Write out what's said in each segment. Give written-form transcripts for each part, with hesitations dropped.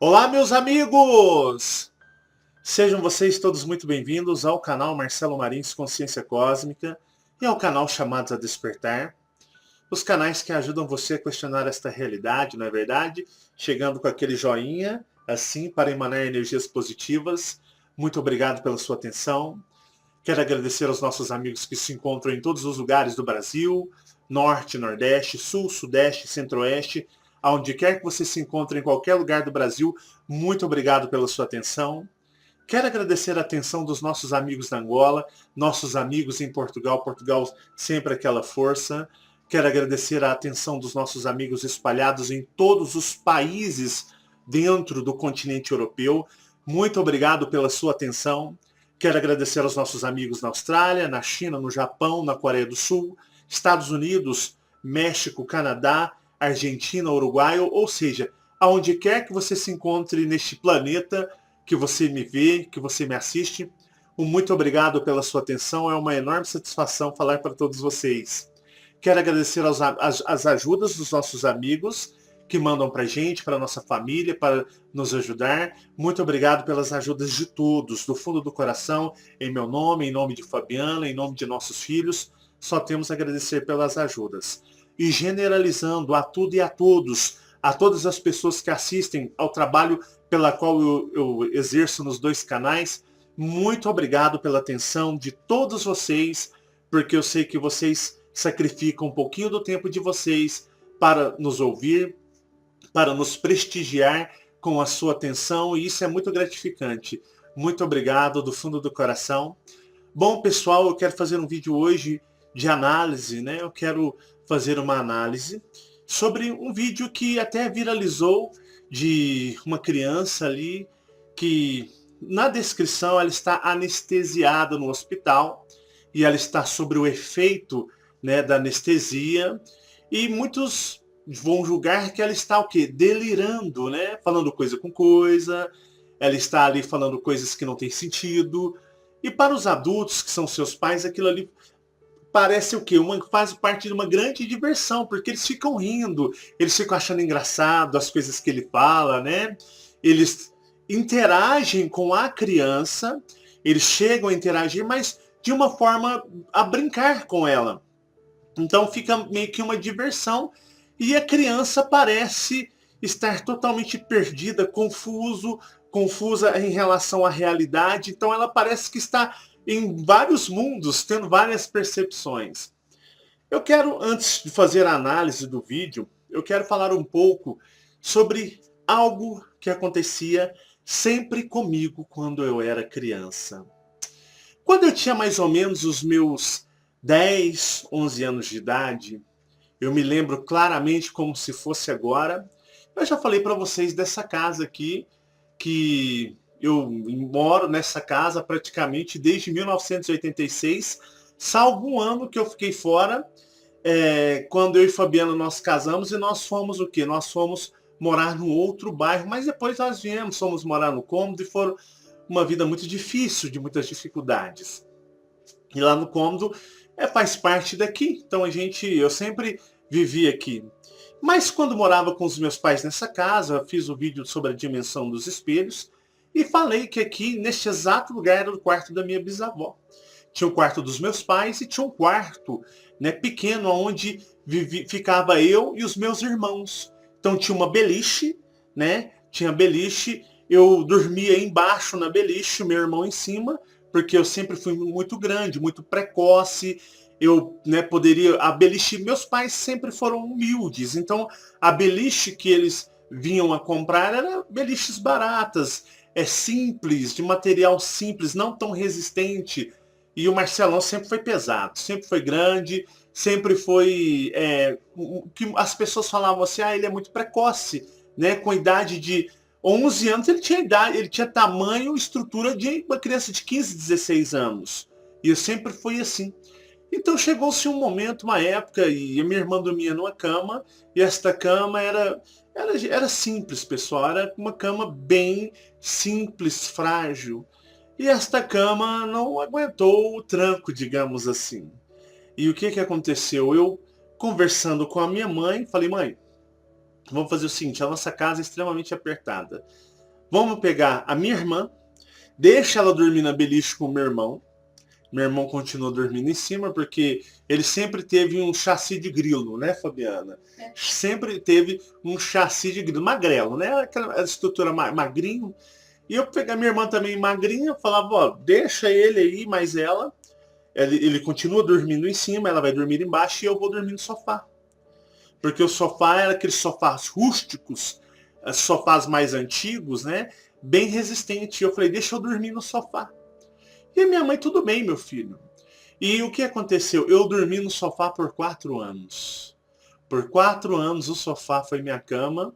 Olá, meus amigos! Sejam vocês todos muito bem-vindos ao canal Marcelo Marins Consciência Cósmica e ao canal Chamados a Despertar. Os canais que ajudam você a questionar esta realidade, não é verdade? Chegando com aquele joinha, assim, para emanar energias positivas. Muito obrigado pela sua atenção. Quero agradecer aos nossos amigos que se encontram em todos os lugares do Brasil, Norte, Nordeste, Sul, Sudeste, Centro-Oeste, aonde quer que você se encontre em qualquer lugar do Brasil, muito obrigado pela sua atenção. Quero agradecer a atenção dos nossos amigos da Angola, nossos amigos em Portugal, Portugal sempre aquela força. Quero agradecer a atenção dos nossos amigos espalhados em todos os países dentro do continente europeu. Muito obrigado pela sua atenção. Quero agradecer aos nossos amigos na Austrália, na China, no Japão, na Coreia do Sul, Estados Unidos, México, Canadá, Argentina, Uruguai, ou seja, aonde quer que você se encontre neste planeta, que você me vê, que você me assiste, um muito obrigado pela sua atenção, é uma enorme satisfação falar para todos vocês. Quero agradecer as ajudas dos nossos amigos que mandam para a gente, para a nossa família, para nos ajudar. Muito obrigado pelas ajudas de todos, do fundo do coração, em meu nome, em nome de Fabiana, em nome de nossos filhos. Só temos a agradecer pelas ajudas. E generalizando a tudo e a todas as pessoas que assistem ao trabalho pela qual eu exerço nos dois canais, muito obrigado pela atenção de todos vocês, porque eu sei que vocês sacrificam um pouquinho do tempo de vocês para nos ouvir, para nos prestigiar com a sua atenção, e isso é muito gratificante. Muito obrigado do fundo do coração. Bom, pessoal, eu quero fazer um vídeo hoje de análise, né? Eu quero fazer uma análise sobre um vídeo que até viralizou de uma criança ali que na descrição ela está anestesiada no hospital e ela está sobre o efeito, né, da anestesia, e muitos vão julgar que ela está o quê? Delirando, né? Falando coisa com coisa, ela está ali falando coisas que não têm sentido. E para os adultos, que são seus pais, aquilo ali parece o quê? Faz parte de uma grande diversão, porque eles ficam rindo, eles ficam achando engraçado as coisas que ele fala, né? Eles interagem com a criança, eles chegam a interagir, mas de uma forma a brincar com ela. Então fica meio que uma diversão e a criança parece estar totalmente perdida, confusa em relação à realidade. Então ela parece que está em vários mundos, tendo várias percepções. Eu quero, antes de fazer a análise do vídeo, eu quero falar um pouco sobre algo que acontecia sempre comigo quando eu era criança. Quando eu tinha mais ou menos os meus 10, 11 anos de idade, eu me lembro claramente como se fosse agora. Eu já falei para vocês dessa casa aqui, que eu moro nessa casa praticamente desde 1986, salvo um ano que eu fiquei fora, quando eu e Fabiana nós casamos e nós fomos o quê? Nós fomos morar num outro bairro, mas depois nós viemos, fomos morar no cômodo e foram uma vida muito difícil, de muitas dificuldades. E lá no cômodo faz parte daqui, então eu sempre vivi aqui. Mas quando morava com os meus pais nessa casa, eu fiz o vídeo sobre a dimensão dos espelhos e falei que aqui, neste exato lugar, era o quarto da minha bisavó. Tinha o quarto dos meus pais e tinha um quarto, né, pequeno, onde ficava eu e os meus irmãos. Então tinha uma beliche, né? Tinha beliche, eu dormia embaixo na beliche, o meu irmão em cima, porque eu sempre fui muito grande, muito precoce. Eu, né, poderia... A beliche... Meus pais sempre foram humildes, então a beliche que eles vinham a comprar era beliches baratas, simples, de material simples, não tão resistente. E o Marcelão sempre foi pesado, sempre foi grande, sempre foi... que as pessoas falavam assim, ele é muito precoce, né? Com idade de 11 anos ele tinha tamanho e estrutura de uma criança de 15, 16 anos. E eu sempre fui assim. Então chegou-se um momento, uma época, e a minha irmã dormia numa cama, e esta cama era simples, pessoal, era uma cama bem simples, frágil. E esta cama não aguentou o tranco, digamos assim. E o que aconteceu? Eu, conversando com a minha mãe, falei, mãe, vamos fazer o seguinte, a nossa casa é extremamente apertada. Vamos pegar a minha irmã, deixa ela dormir na beliche com o meu irmão. Meu irmão continuou dormindo em cima, porque ele sempre teve um chassi de grilo, né, Fabiana? Sempre teve um chassi de grilo, magrelo, né? Aquela estrutura magrinho. E eu pegar minha irmã também magrinha, falava, ó, deixa ele aí, mas ela, ele continua dormindo em cima, ela vai dormir embaixo e eu vou dormir no sofá. Porque o sofá era aqueles sofás rústicos, sofás mais antigos, né? Bem resistente. E eu falei, deixa eu dormir no sofá. E a minha mãe, tudo bem, meu filho. E o que aconteceu? Eu dormi no sofá por 4 anos. Por 4 anos o sofá foi minha cama.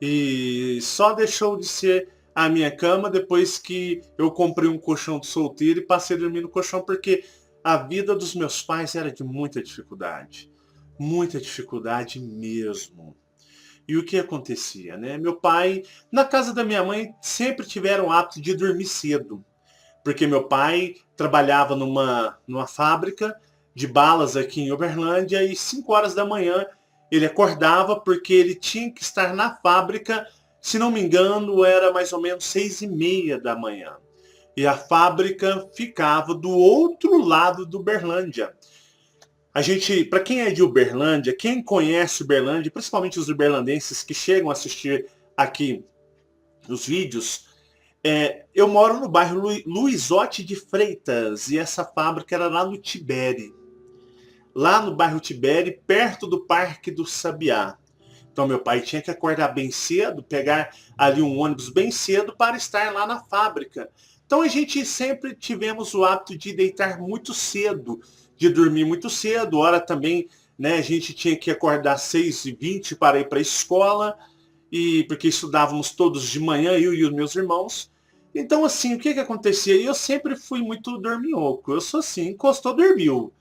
E só deixou de ser a minha cama depois que eu comprei um colchão de solteiro e passei a dormir no colchão, porque a vida dos meus pais era de muita dificuldade. Muita dificuldade mesmo. E o que acontecia, né? Meu pai, na casa da minha mãe, sempre tiveram o hábito de dormir cedo. Porque meu pai trabalhava numa fábrica de balas aqui em Uberlândia e 5 horas da manhã ele acordava porque ele tinha que estar na fábrica, se não me engano, era mais ou menos 6h30 da manhã. E a fábrica ficava do outro lado do Uberlândia. A gente, para quem é de Uberlândia, quem conhece Uberlândia, principalmente os uberlandenses que chegam a assistir aqui os vídeos, eu moro no bairro Luizote de Freitas e essa fábrica era lá no Tibere. Lá no bairro Tibere, perto do Parque do Sabiá. Então meu pai tinha que acordar bem cedo, pegar ali um ônibus bem cedo para estar lá na fábrica. Então a gente sempre tivemos o hábito de deitar muito cedo, de dormir muito cedo. Hora também, né, a gente tinha que acordar às 6h20 para ir para a escola, porque estudávamos todos de manhã, eu e os meus irmãos. Então assim, o que acontecia? Eu sempre fui muito dorminhoco. Eu sou assim, encostou, dormiu.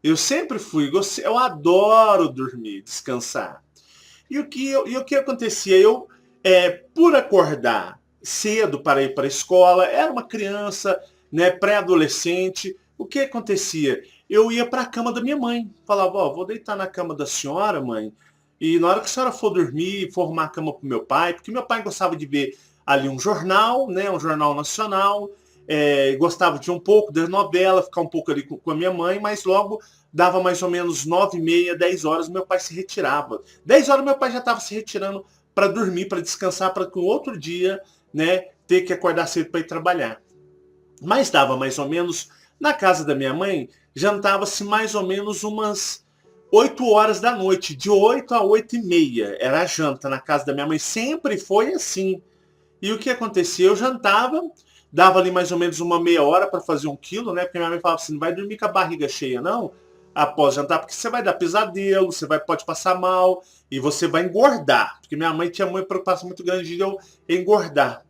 Eu sempre fui, eu adoro dormir, descansar. E o que acontecia? Eu, por acordar cedo para ir para a escola, era uma criança, né, pré-adolescente, o que acontecia? Eu ia para a cama da minha mãe, falava, ó, vou deitar na cama da senhora, mãe, e na hora que a senhora for dormir, for arrumar a cama para o meu pai, porque meu pai gostava de ver ali um jornal, né, um jornal nacional, gostava de um pouco da novela, ficar um pouco ali com a minha mãe, mas logo dava mais ou menos 9h30, 10 horas, meu pai se retirava. 10 horas meu pai já estava se retirando para dormir, para descansar, para que o outro dia, né, ter que acordar cedo para ir trabalhar. Mas dava mais ou menos, na casa da minha mãe, jantava-se mais ou menos umas 8 horas da noite, de 8 a 8h30. Era a janta na casa da minha mãe, sempre foi assim. E o que acontecia? Eu jantava, dava ali mais ou menos uma meia hora para fazer 1 quilo, né? Porque minha mãe falava assim, não vai dormir com a barriga cheia, não, após jantar, porque você vai dar pesadelo, pode passar mal e você vai engordar. Porque minha mãe tinha uma preocupação muito grande de eu engordar.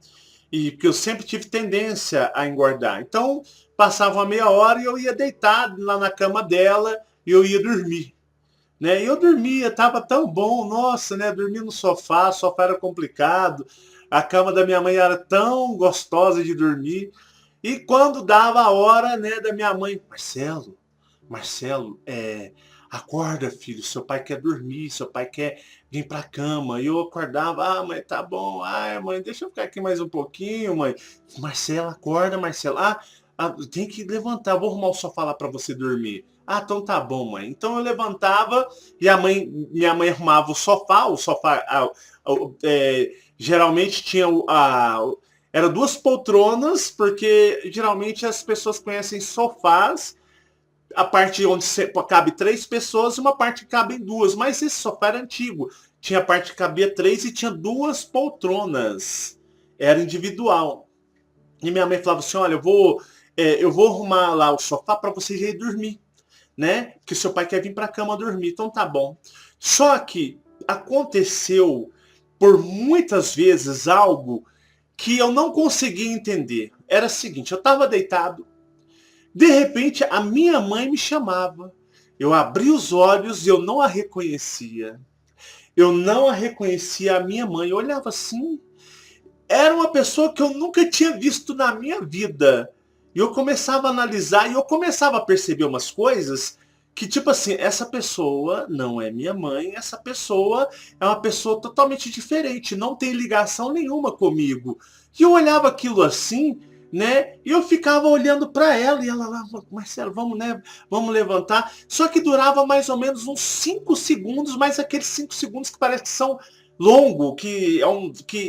E porque eu sempre tive tendência a engordar. Então, passava uma meia hora e eu ia deitar lá na cama dela e eu ia dormir. Né? E eu dormia, tava tão bom, nossa, né? Dormir no sofá, o sofá era complicado, a cama da minha mãe era tão gostosa de dormir. E quando dava a hora, né, da minha mãe, Marcelo, acorda, filho, seu pai quer dormir, seu pai quer vir pra cama. E eu acordava, mãe, tá bom, mãe, deixa eu ficar aqui mais um pouquinho, mãe. Marcelo, acorda, Marcelo. Tem que levantar, vou arrumar o sofá lá pra você dormir. Então tá bom, mãe. Então eu levantava e minha mãe arrumava o sofá geralmente tinha era 2 poltronas, porque geralmente as pessoas conhecem sofás, a parte onde cabe 3 pessoas e uma parte que cabem 2, mas esse sofá era antigo. Tinha a parte que cabia 3 e tinha 2 poltronas. Era individual. E minha mãe falava assim, olha, eu vou arrumar lá o sofá para você já ir dormir, né? Que seu pai quer vir para a cama dormir, então tá bom. Só que aconteceu por muitas vezes algo que eu não conseguia entender. Era o seguinte, eu estava deitado, de repente a minha mãe me chamava. Eu abri os olhos e eu não a reconhecia. Eu não a reconhecia, a minha mãe. Eu olhava assim, era uma pessoa que eu nunca tinha visto na minha vida. E eu começava a analisar e eu começava a perceber umas coisas que tipo assim, essa pessoa não é minha mãe, essa pessoa é uma pessoa totalmente diferente, não tem ligação nenhuma comigo. E eu olhava aquilo assim, né? E eu ficava olhando para ela e ela lá, Marcelo, vamos, né? Vamos levantar. Só que durava mais ou menos uns 5 segundos, mas aqueles 5 segundos que parece que são longo, que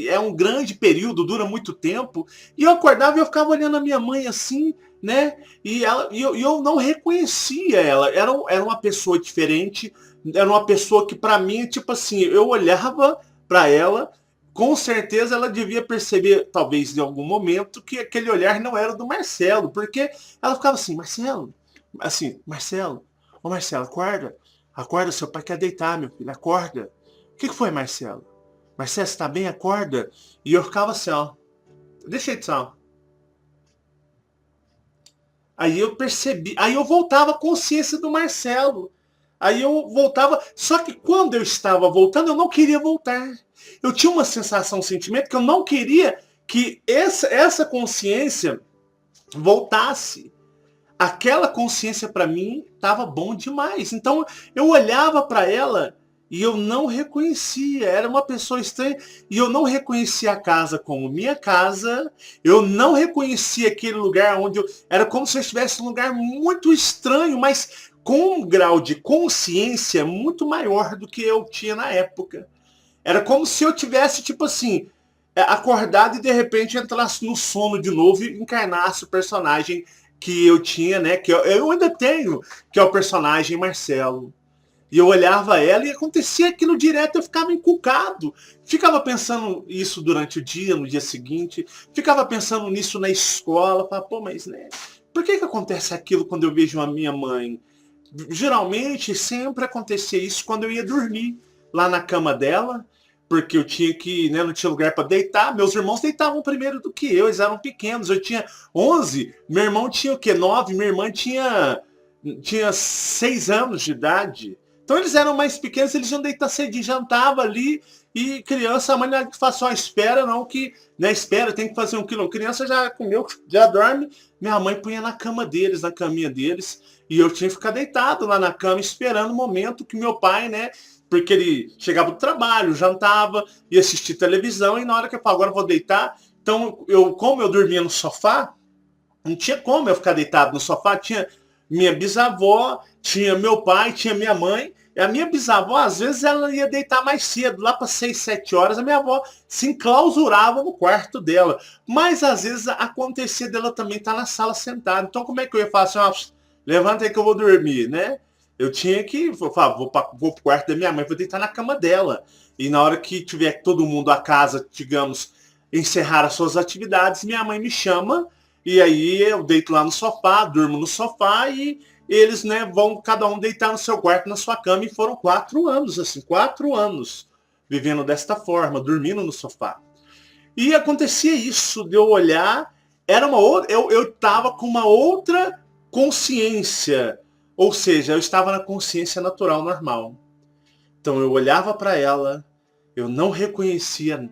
é um grande período, dura muito tempo. E eu acordava e eu ficava olhando a minha mãe assim, né? E eu não reconhecia ela. Era uma pessoa diferente, era uma pessoa que para mim, tipo assim, eu olhava para ela, com certeza ela devia perceber, talvez em algum momento, que aquele olhar não era do Marcelo, porque ela ficava assim, Marcelo, assim, Marcelo, ô Marcelo, acorda, acorda, seu pai quer deitar, meu filho, acorda. O que foi, Marcelo? Marcelo, você tá bem? Acorda. E eu ficava assim, ó, deixa aí, ó. Aí eu percebi, aí eu voltava à consciência do Marcelo. Aí eu voltava, só que quando eu estava voltando, eu não queria voltar. Eu tinha uma sensação, um sentimento que eu não queria que essa consciência voltasse. Aquela consciência para mim estava bom demais. Então eu olhava para ela e eu não reconhecia. Era uma pessoa estranha e eu não reconhecia a casa como minha casa. Eu não reconhecia aquele lugar onde eu era como se eu estivesse num lugar muito estranho, mas com um grau de consciência muito maior do que eu tinha na época. Era como se eu tivesse tipo assim, acordado e de repente entrasse no sono de novo e encarnasse o personagem que eu tinha, né? Que eu ainda tenho, que é o personagem Marcelo. E eu olhava ela e acontecia aquilo direto, eu ficava encucado. Ficava pensando isso durante o dia, no dia seguinte. Ficava pensando nisso na escola. Falava, pô, mas né? Por que acontece aquilo quando eu vejo a minha mãe? Geralmente, sempre acontecia isso quando eu ia dormir lá na cama dela, porque eu tinha que, né, não tinha lugar para deitar. Meus irmãos deitavam primeiro do que eu, eles eram pequenos. Eu tinha 11, meu irmão tinha o quê? 9, minha irmã tinha 6 anos de idade. Então eles eram mais pequenos, eles iam deitar cedinho, jantava ali, e criança, a mãe não faz só espera, não, que, né, espera, tem que fazer um quilo. Criança já comeu, já dorme. Minha mãe punha na cama deles, na caminha deles, e eu tinha que ficar deitado lá na cama, esperando o momento que meu pai, né, porque ele chegava do trabalho, jantava, ia assistir televisão, e na hora que eu falava, agora eu vou deitar, então, como eu dormia no sofá, não tinha como eu ficar deitado no sofá. Tinha minha bisavó, tinha meu pai, tinha minha mãe. E a minha bisavó, às vezes, ela ia deitar mais cedo, lá para 6, 7 horas. A minha avó se enclausurava no quarto dela. Mas, às vezes, acontecia dela também estar na sala sentada. Então, como é que eu ia falar assim, ó, levanta aí que eu vou dormir, né? Eu tinha que, vou pro quarto da minha mãe, vou deitar na cama dela. E na hora que tiver todo mundo, a casa, digamos, encerrar as suas atividades, minha mãe me chama e aí eu deito lá no sofá, durmo no sofá e eles, né, vão cada um deitar no seu quarto, na sua cama. E foram 4 anos, assim, 4 anos vivendo desta forma, dormindo no sofá. E acontecia isso, de eu olhar, era uma outra, eu tava com uma outra consciência, ou seja, eu estava na consciência natural, normal. Então eu olhava para ela, eu não reconhecia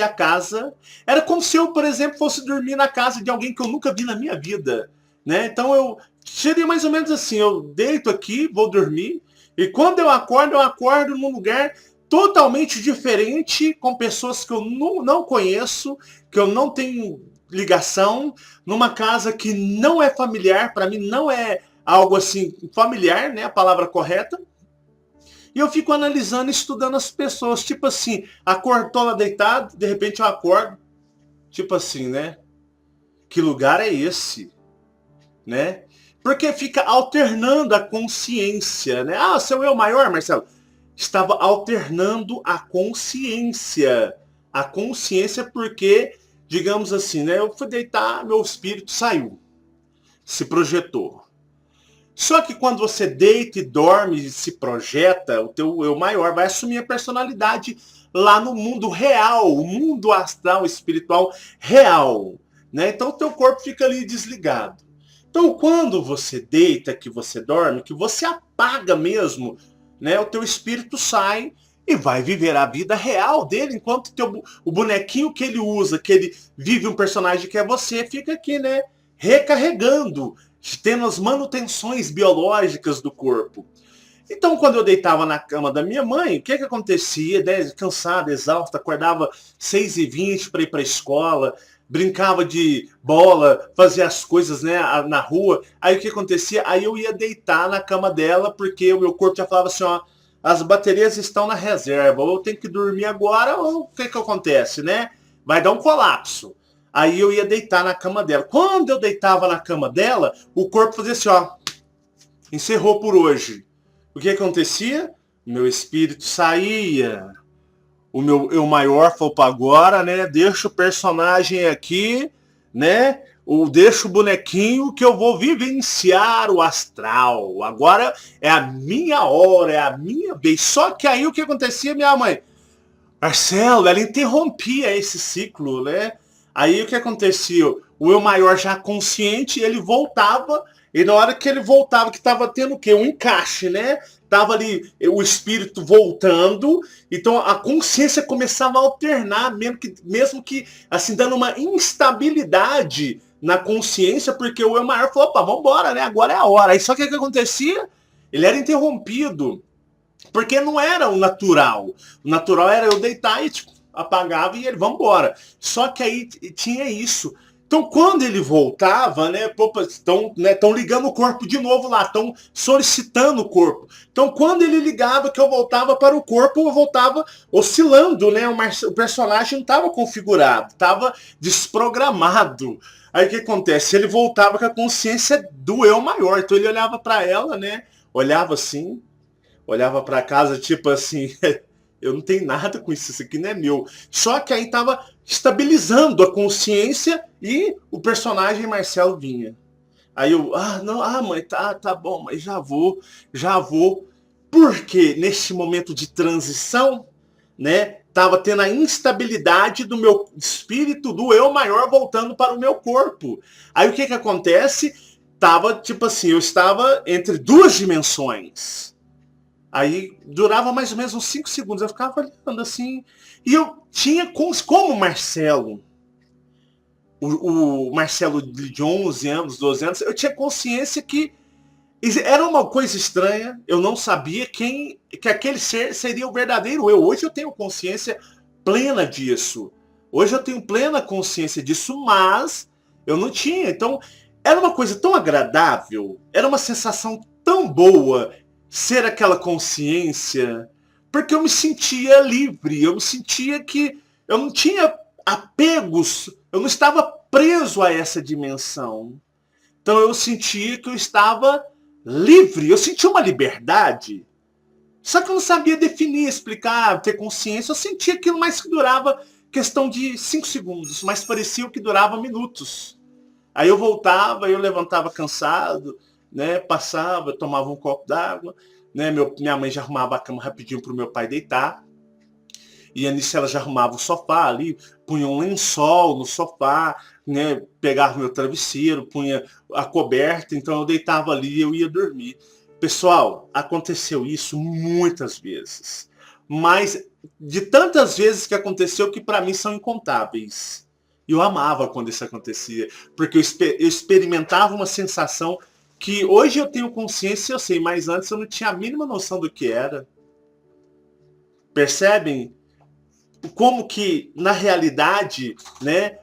a casa. Era como se eu, por exemplo, fosse dormir na casa de alguém que eu nunca vi na minha vida, né? Então eu seria mais ou menos assim, eu deito aqui, vou dormir, e quando eu acordo num lugar totalmente diferente, com pessoas que eu não conheço, que eu não tenho ligação, numa casa que não é familiar, para mim não é algo assim familiar, né, a palavra correta. E eu fico analisando, estudando as pessoas. Tipo assim, tô lá deitado, de repente eu acordo. Tipo assim, né? Que lugar é esse? Né? Porque fica alternando a consciência, né? Ah, seu eu maior, Marcelo. Estava alternando a consciência. A consciência porque, digamos assim, né? Eu fui deitar, meu espírito saiu. Se projetou. Só que quando você deita e dorme e se projeta, o teu eu maior vai assumir a personalidade lá no mundo real, o mundo astral, espiritual real, né? Então o teu corpo fica ali desligado. Então quando você deita, que você dorme, que você apaga mesmo, né? O teu espírito sai e vai viver a vida real dele, enquanto o bonequinho que ele usa, que ele vive um personagem que é você, fica aqui, né? Recarregando, tendo as manutenções biológicas do corpo. Então, quando eu deitava na cama da minha mãe, o que acontecia? Né? Cansado, exausto, acordava 6h20 para ir para a escola, brincava de bola, fazia as coisas, né, na rua. Aí o que acontecia? Aí eu ia deitar na cama dela, porque o meu corpo já falava assim, ó, as baterias estão na reserva, ou eu tenho que dormir agora, ou o que acontece, né? Vai dar um colapso. Aí eu ia deitar na cama dela. Quando eu deitava na cama dela, o corpo fazia assim, ó, encerrou por hoje. O que acontecia? Meu espírito saía. O meu eu maior falou para agora, né? Deixa o personagem aqui, né? Deixa o bonequinho que eu vou vivenciar o astral. Agora é a minha hora, é a minha vez. Só que aí o que acontecia, minha mãe? Marcelo, ela interrompia esse ciclo, né? Aí o que acontecia? O eu maior já consciente, ele voltava, e na hora que ele voltava, que estava tendo o quê? Um encaixe, né? Tava ali o espírito voltando, então a consciência começava a alternar, mesmo que assim, dando uma instabilidade na consciência, porque o eu maior falou, opa, vambora, né? Agora é a hora. Aí só que o que acontecia? Ele era interrompido. Porque não era o natural. O natural era eu deitar e tipo, apagava e ele, vambora. Só que aí tinha isso. Então, quando ele voltava, né, estão ligando o corpo de novo lá, estão solicitando o corpo. Então, quando ele ligava, que eu voltava para o corpo, eu voltava oscilando, né? O personagem não estava configurado, estava desprogramado. Aí o que acontece? Ele voltava com a consciência do eu maior. Então, ele olhava para ela, né? Olhava assim, olhava para casa, tipo assim, eu não tenho nada com isso, isso aqui não é meu. Só que aí tava estabilizando a consciência e o personagem Marcelo vinha. Aí eu, não, mãe, tá bom, mas já vou, já vou. Porque neste momento de transição, né, tava tendo a instabilidade do meu espírito, do eu maior voltando para o meu corpo. Aí o que que acontece? Tava, tipo assim, eu estava entre duas dimensões. Aí durava mais ou menos uns 5 segundos. Eu ficava olhando assim. E eu tinha, como o Marcelo, o Marcelo de 11 anos, 12 anos, eu tinha consciência que era uma coisa estranha. Eu não sabia que aquele ser seria o verdadeiro eu. Hoje eu tenho consciência plena disso. Hoje eu tenho plena consciência disso, mas eu não tinha. Então, era uma coisa tão agradável, era uma sensação tão boa ser aquela consciência, porque eu me sentia livre, eu me sentia que eu não tinha apegos, eu não estava preso a essa dimensão. Então eu sentia que eu estava livre, eu sentia uma liberdade. Só que eu não sabia definir, explicar, ter consciência. Eu sentia aquilo, mais que durava questão de 5 segundos, mas parecia que durava minutos. Aí eu voltava, eu levantava cansado, né? Passava, tomava um copo d'água, né? Minha mãe já arrumava a cama rapidinho para o meu pai deitar. E nisso ela já arrumava o sofá ali, punha um lençol no sofá, né? Pegava meu travesseiro, punha a coberta, então eu deitava ali e eu ia dormir. Pessoal, aconteceu isso muitas vezes. Mas de tantas vezes que aconteceu que para mim são incontáveis. E eu amava quando isso acontecia, porque eu experimentava uma sensação que hoje eu tenho consciência, eu sei, mas antes eu não tinha a mínima noção do que era. Percebem? Como que, na realidade, né,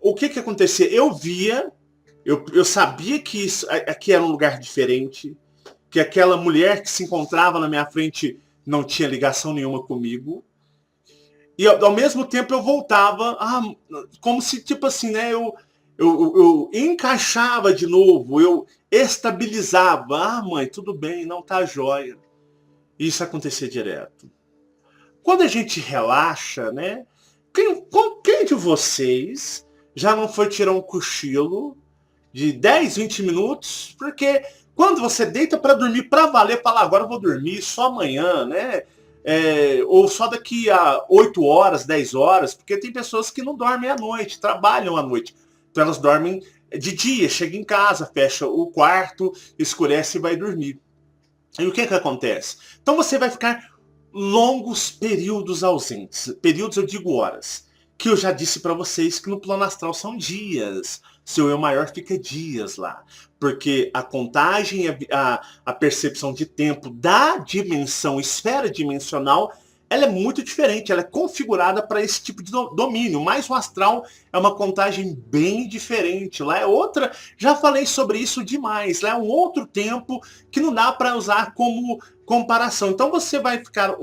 o que que acontecia? Eu via, eu sabia que isso, aqui era um lugar diferente, que aquela mulher que se encontrava na minha frente não tinha ligação nenhuma comigo. E ao mesmo tempo eu voltava, como se, tipo assim, né, eu encaixava de novo, eu estabilizava. Mãe, tudo bem, não tá jóia. Isso acontecia direto. Quando a gente relaxa, né? Quem de vocês já não foi tirar um cochilo de 10, 20 minutos? Porque quando você deita para dormir, para valer, fala, agora eu vou dormir só amanhã, né? Ou só daqui a 8 horas, 10 horas, porque tem pessoas que não dormem à noite, trabalham à noite. Então elas dormem de dia, chega em casa, fecha o quarto, escurece e vai dormir. E o que acontece? Então você vai ficar longos períodos ausentes. Períodos eu digo horas. que eu já disse para vocês que no plano astral são dias. Seu eu maior fica dias lá. Porque a contagem, a percepção de tempo da dimensão, esfera dimensional, ela é muito diferente, ela é configurada para esse tipo de domínio. Mas o astral é uma contagem bem diferente. Lá é outra, já falei sobre isso demais. Lá é um outro tempo que não dá para usar como comparação. Então você vai ficar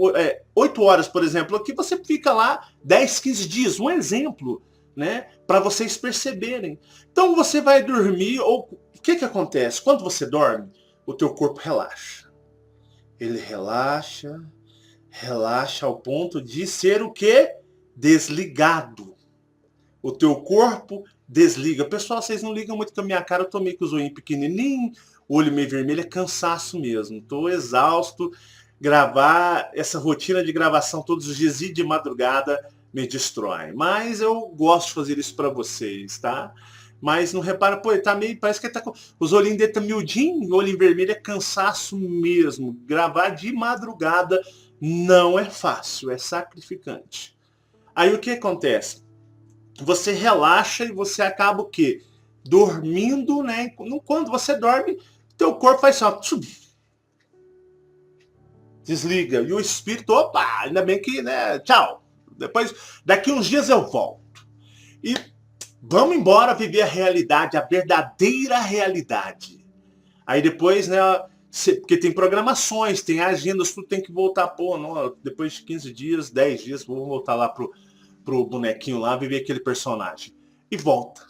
8 horas, por exemplo, aqui você fica lá 10, 15 dias. Um exemplo, né? Para vocês perceberem. Então você vai dormir, ou o que acontece? Quando você dorme, o teu corpo relaxa. Ele relaxa, relaxa ao ponto de ser o quê? Desligado. O teu corpo desliga. Pessoal, vocês não ligam muito com a minha cara, eu tô meio com os olhinhos pequenininhos, olho meio vermelho, é cansaço mesmo. Tô exausto. Gravar essa rotina de gravação todos os dias e de madrugada me destrói. Mas eu gosto de fazer isso para vocês, tá? Mas não repara, pô, ele tá meio, parece que ele tá com os olhinhos dele tá miudinho, olho vermelho, é cansaço mesmo. Gravar de madrugada não é fácil, é sacrificante. Aí o que acontece? Você relaxa e você acaba o quê? Dormindo, né? Quando você dorme, teu corpo faz assim, ó, desliga. E o espírito, opa, ainda bem que, né? Tchau. Depois, daqui uns dias eu volto. E vamos embora viver a realidade, a verdadeira realidade. Aí depois, né? Porque tem programações, tem agendas, tudo tem que voltar. Pô, não, depois de 15 dias, 10 dias, vou voltar lá pro bonequinho lá, viver aquele personagem. E volta.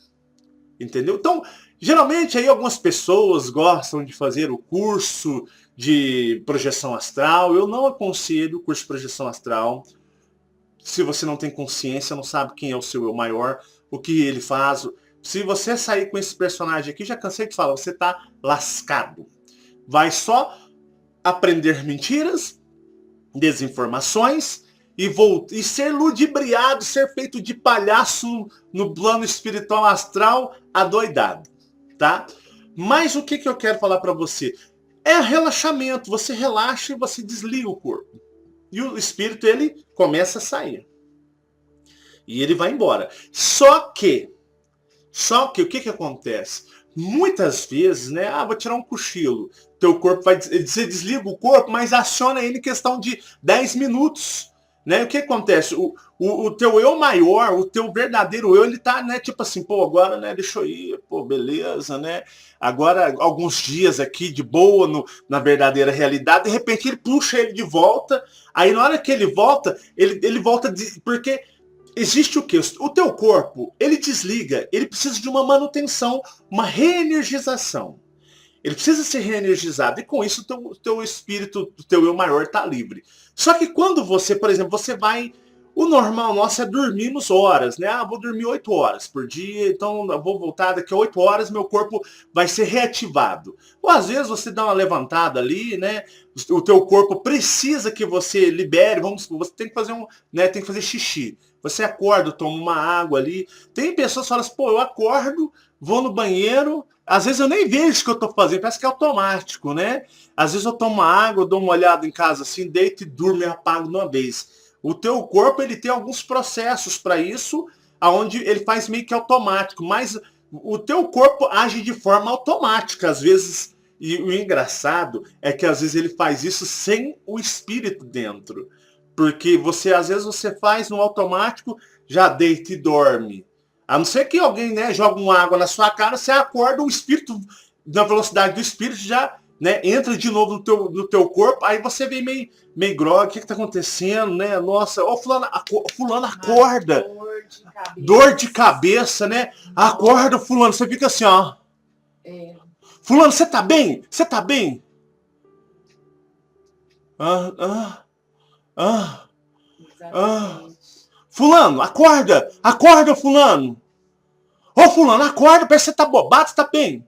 Entendeu? Então, geralmente aí algumas pessoas gostam de fazer o curso de projeção astral. Eu não aconselho o curso de projeção astral. Se você não tem consciência, não sabe quem é o seu eu maior, o que ele faz. Se você sair com esse personagem aqui, já cansei de falar, você tá lascado. Vai só aprender mentiras, desinformações e ser ludibriado, ser feito de palhaço no plano espiritual astral adoidado, tá? Mas o que eu quero falar para você? É relaxamento, você relaxa e você desliga o corpo. E o espírito, ele começa a sair. E ele vai embora. Só que o que acontece? Muitas vezes, né? Vou tirar um cochilo. Teu corpo vai... Você desliga o corpo, mas aciona ele em questão de 10 minutos. Né? O que acontece? O teu eu maior, o teu verdadeiro eu, ele tá, né? Tipo assim, pô, agora, né? Deixa eu ir, pô, beleza, né? Agora, alguns dias aqui de boa, na verdadeira realidade, de repente ele puxa ele de volta. Aí na hora que ele volta, ele volta porque existe o quê? O teu corpo, ele desliga, ele precisa de uma manutenção, uma reenergização. Ele precisa ser reenergizado e com isso o teu espírito, o teu eu maior está livre. Só que quando você, por exemplo, você vai... O normal nosso é dormirmos horas, né? Vou dormir 8 horas por dia, então eu vou voltar daqui a 8 horas, meu corpo vai ser reativado. Ou às vezes você dá uma levantada ali, né? O teu corpo precisa que você libere, você tem que fazer tem que fazer xixi. Você acorda, toma uma água ali. Tem pessoas que falam assim, pô, eu acordo, vou no banheiro, às vezes eu nem vejo o que eu estou fazendo, parece que é automático, né? Às vezes eu tomo água, dou uma olhada em casa assim, deito e durmo e apago de uma vez. O teu corpo, ele tem alguns processos para isso, aonde ele faz meio que automático, mas o teu corpo age de forma automática, às vezes, e o engraçado é que às vezes ele faz isso sem o espírito dentro. Porque às vezes você faz no automático, já deita e dorme. A não ser que alguém, né, joga uma água na sua cara, você acorda, o espírito, na velocidade do espírito, já, né, entra de novo no teu corpo, aí você vem meio grog, o que está acontecendo, né? Nossa, fulano acorda. Dor de cabeça, né? Acorda, fulano, você fica assim, ó. Fulano, você tá bem? Você tá bem? Fulano, acorda! Acorda, fulano! Ô, fulano, acorda, parece que você tá bobado, você tá bem?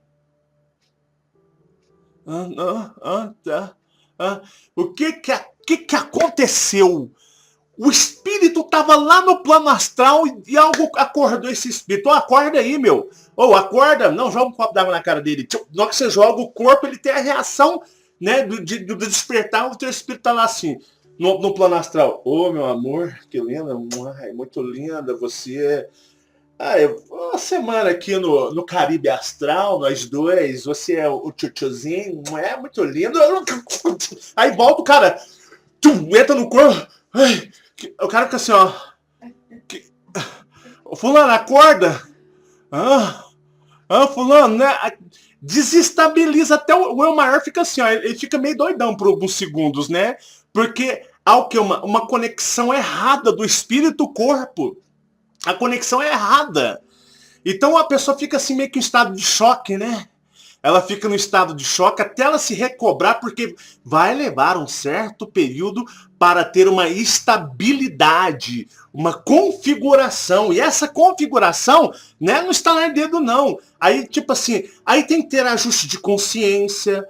O que aconteceu? O espírito tava lá no plano astral e algo acordou esse espírito. Acorda aí, meu. Acorda. Não, joga um copo d'água na cara dele. Na hora que você joga o corpo, ele tem a reação, né, do despertar, o teu espírito tá lá assim. no plano astral. Ô, meu amor, que linda, ai, muito linda, você. Uma semana aqui no Caribe Astral, nós dois, você é o tchutchuzinho, é muito lindo. Aí volta o cara, entra no corpo, ai, o cara fica assim, ó. Que, fulano, acorda. Ah, fulano, né? Desestabiliza até o Elmar fica assim, ó, ele fica meio doidão por alguns segundos, né? Porque há o que? Uma conexão errada do espírito-corpo. A conexão é errada. Então a pessoa fica assim meio que em estado de choque, né? Ela fica no estado de choque até ela se recobrar, porque vai levar um certo período para ter uma estabilidade, uma configuração. E essa configuração, né, não está no dedo, não. Aí, tipo assim, aí tem que ter ajuste de consciência,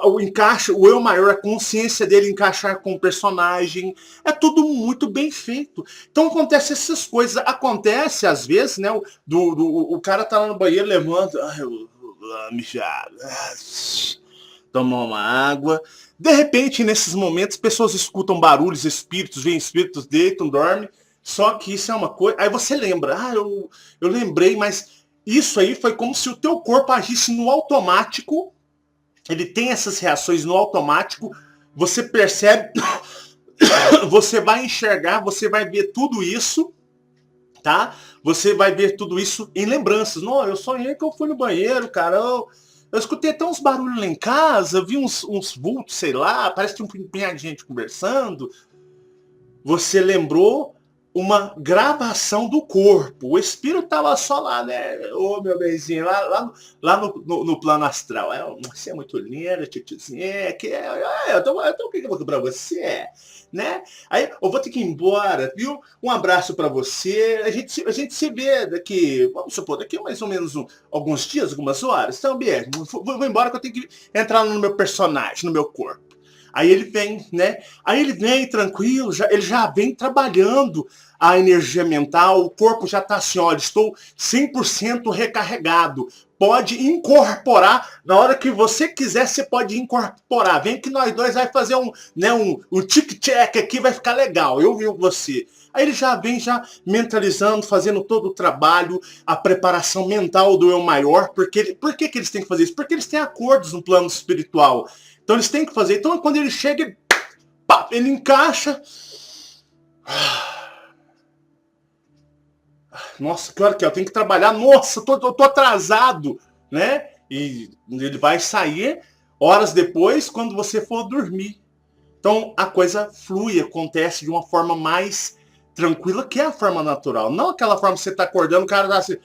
o encaixe, o eu maior, a consciência dele encaixar com o personagem. É tudo muito bem feito. Então acontece essas coisas. Acontece, às vezes, né? O cara tá lá no banheiro, levanta. Mijado. Tomar uma água. De repente, nesses momentos, pessoas escutam barulhos, espíritos, veem espíritos, deitam, dormem. Só que isso é uma coisa. Aí você lembra, eu lembrei, mas isso aí foi como se o teu corpo agisse no automático. Ele tem essas reações no automático. Você percebe, você vai enxergar, você vai ver tudo isso, tá? Você vai ver tudo isso em lembranças. Não, eu sonhei que eu fui no banheiro, cara. Eu escutei até uns barulhos lá em casa, vi uns vultos, sei lá, parece que tinha um punhado de gente conversando. Você lembrou uma gravação do corpo. O espírito estava só lá, né? Ô, meu benzinho, lá no plano astral. Você é muito linda, tiozinho. Eu tô pegando pra você, né? Aí eu vou ter que ir embora, viu? Um abraço para você. A gente se vê daqui, vamos supor, daqui mais ou menos alguns dias, algumas horas. Então, beijo. Vou embora que eu tenho que entrar no meu personagem, no meu corpo. Aí ele vem, né? Aí ele vem tranquilo, ele já vem trabalhando a energia mental, o corpo já está assim, olha, estou 100% recarregado. Pode incorporar, na hora que você quiser, você pode incorporar. Vem que nós dois vai fazer um tic-tac aqui, vai ficar legal, eu vi você. Aí ele já vem já mentalizando, fazendo todo o trabalho, a preparação mental do eu maior. Por que eles têm que fazer isso? Porque eles têm acordos no plano espiritual. Então eles têm que fazer. Então quando ele chega, ele encaixa. Nossa, que hora que é? Eu tenho que trabalhar. Nossa, tô atrasado, né? E ele vai sair horas depois, quando você for dormir. Então a coisa flui, acontece de uma forma mais tranquila, que é a forma natural. Não aquela forma que você tá acordando, o cara tá assim.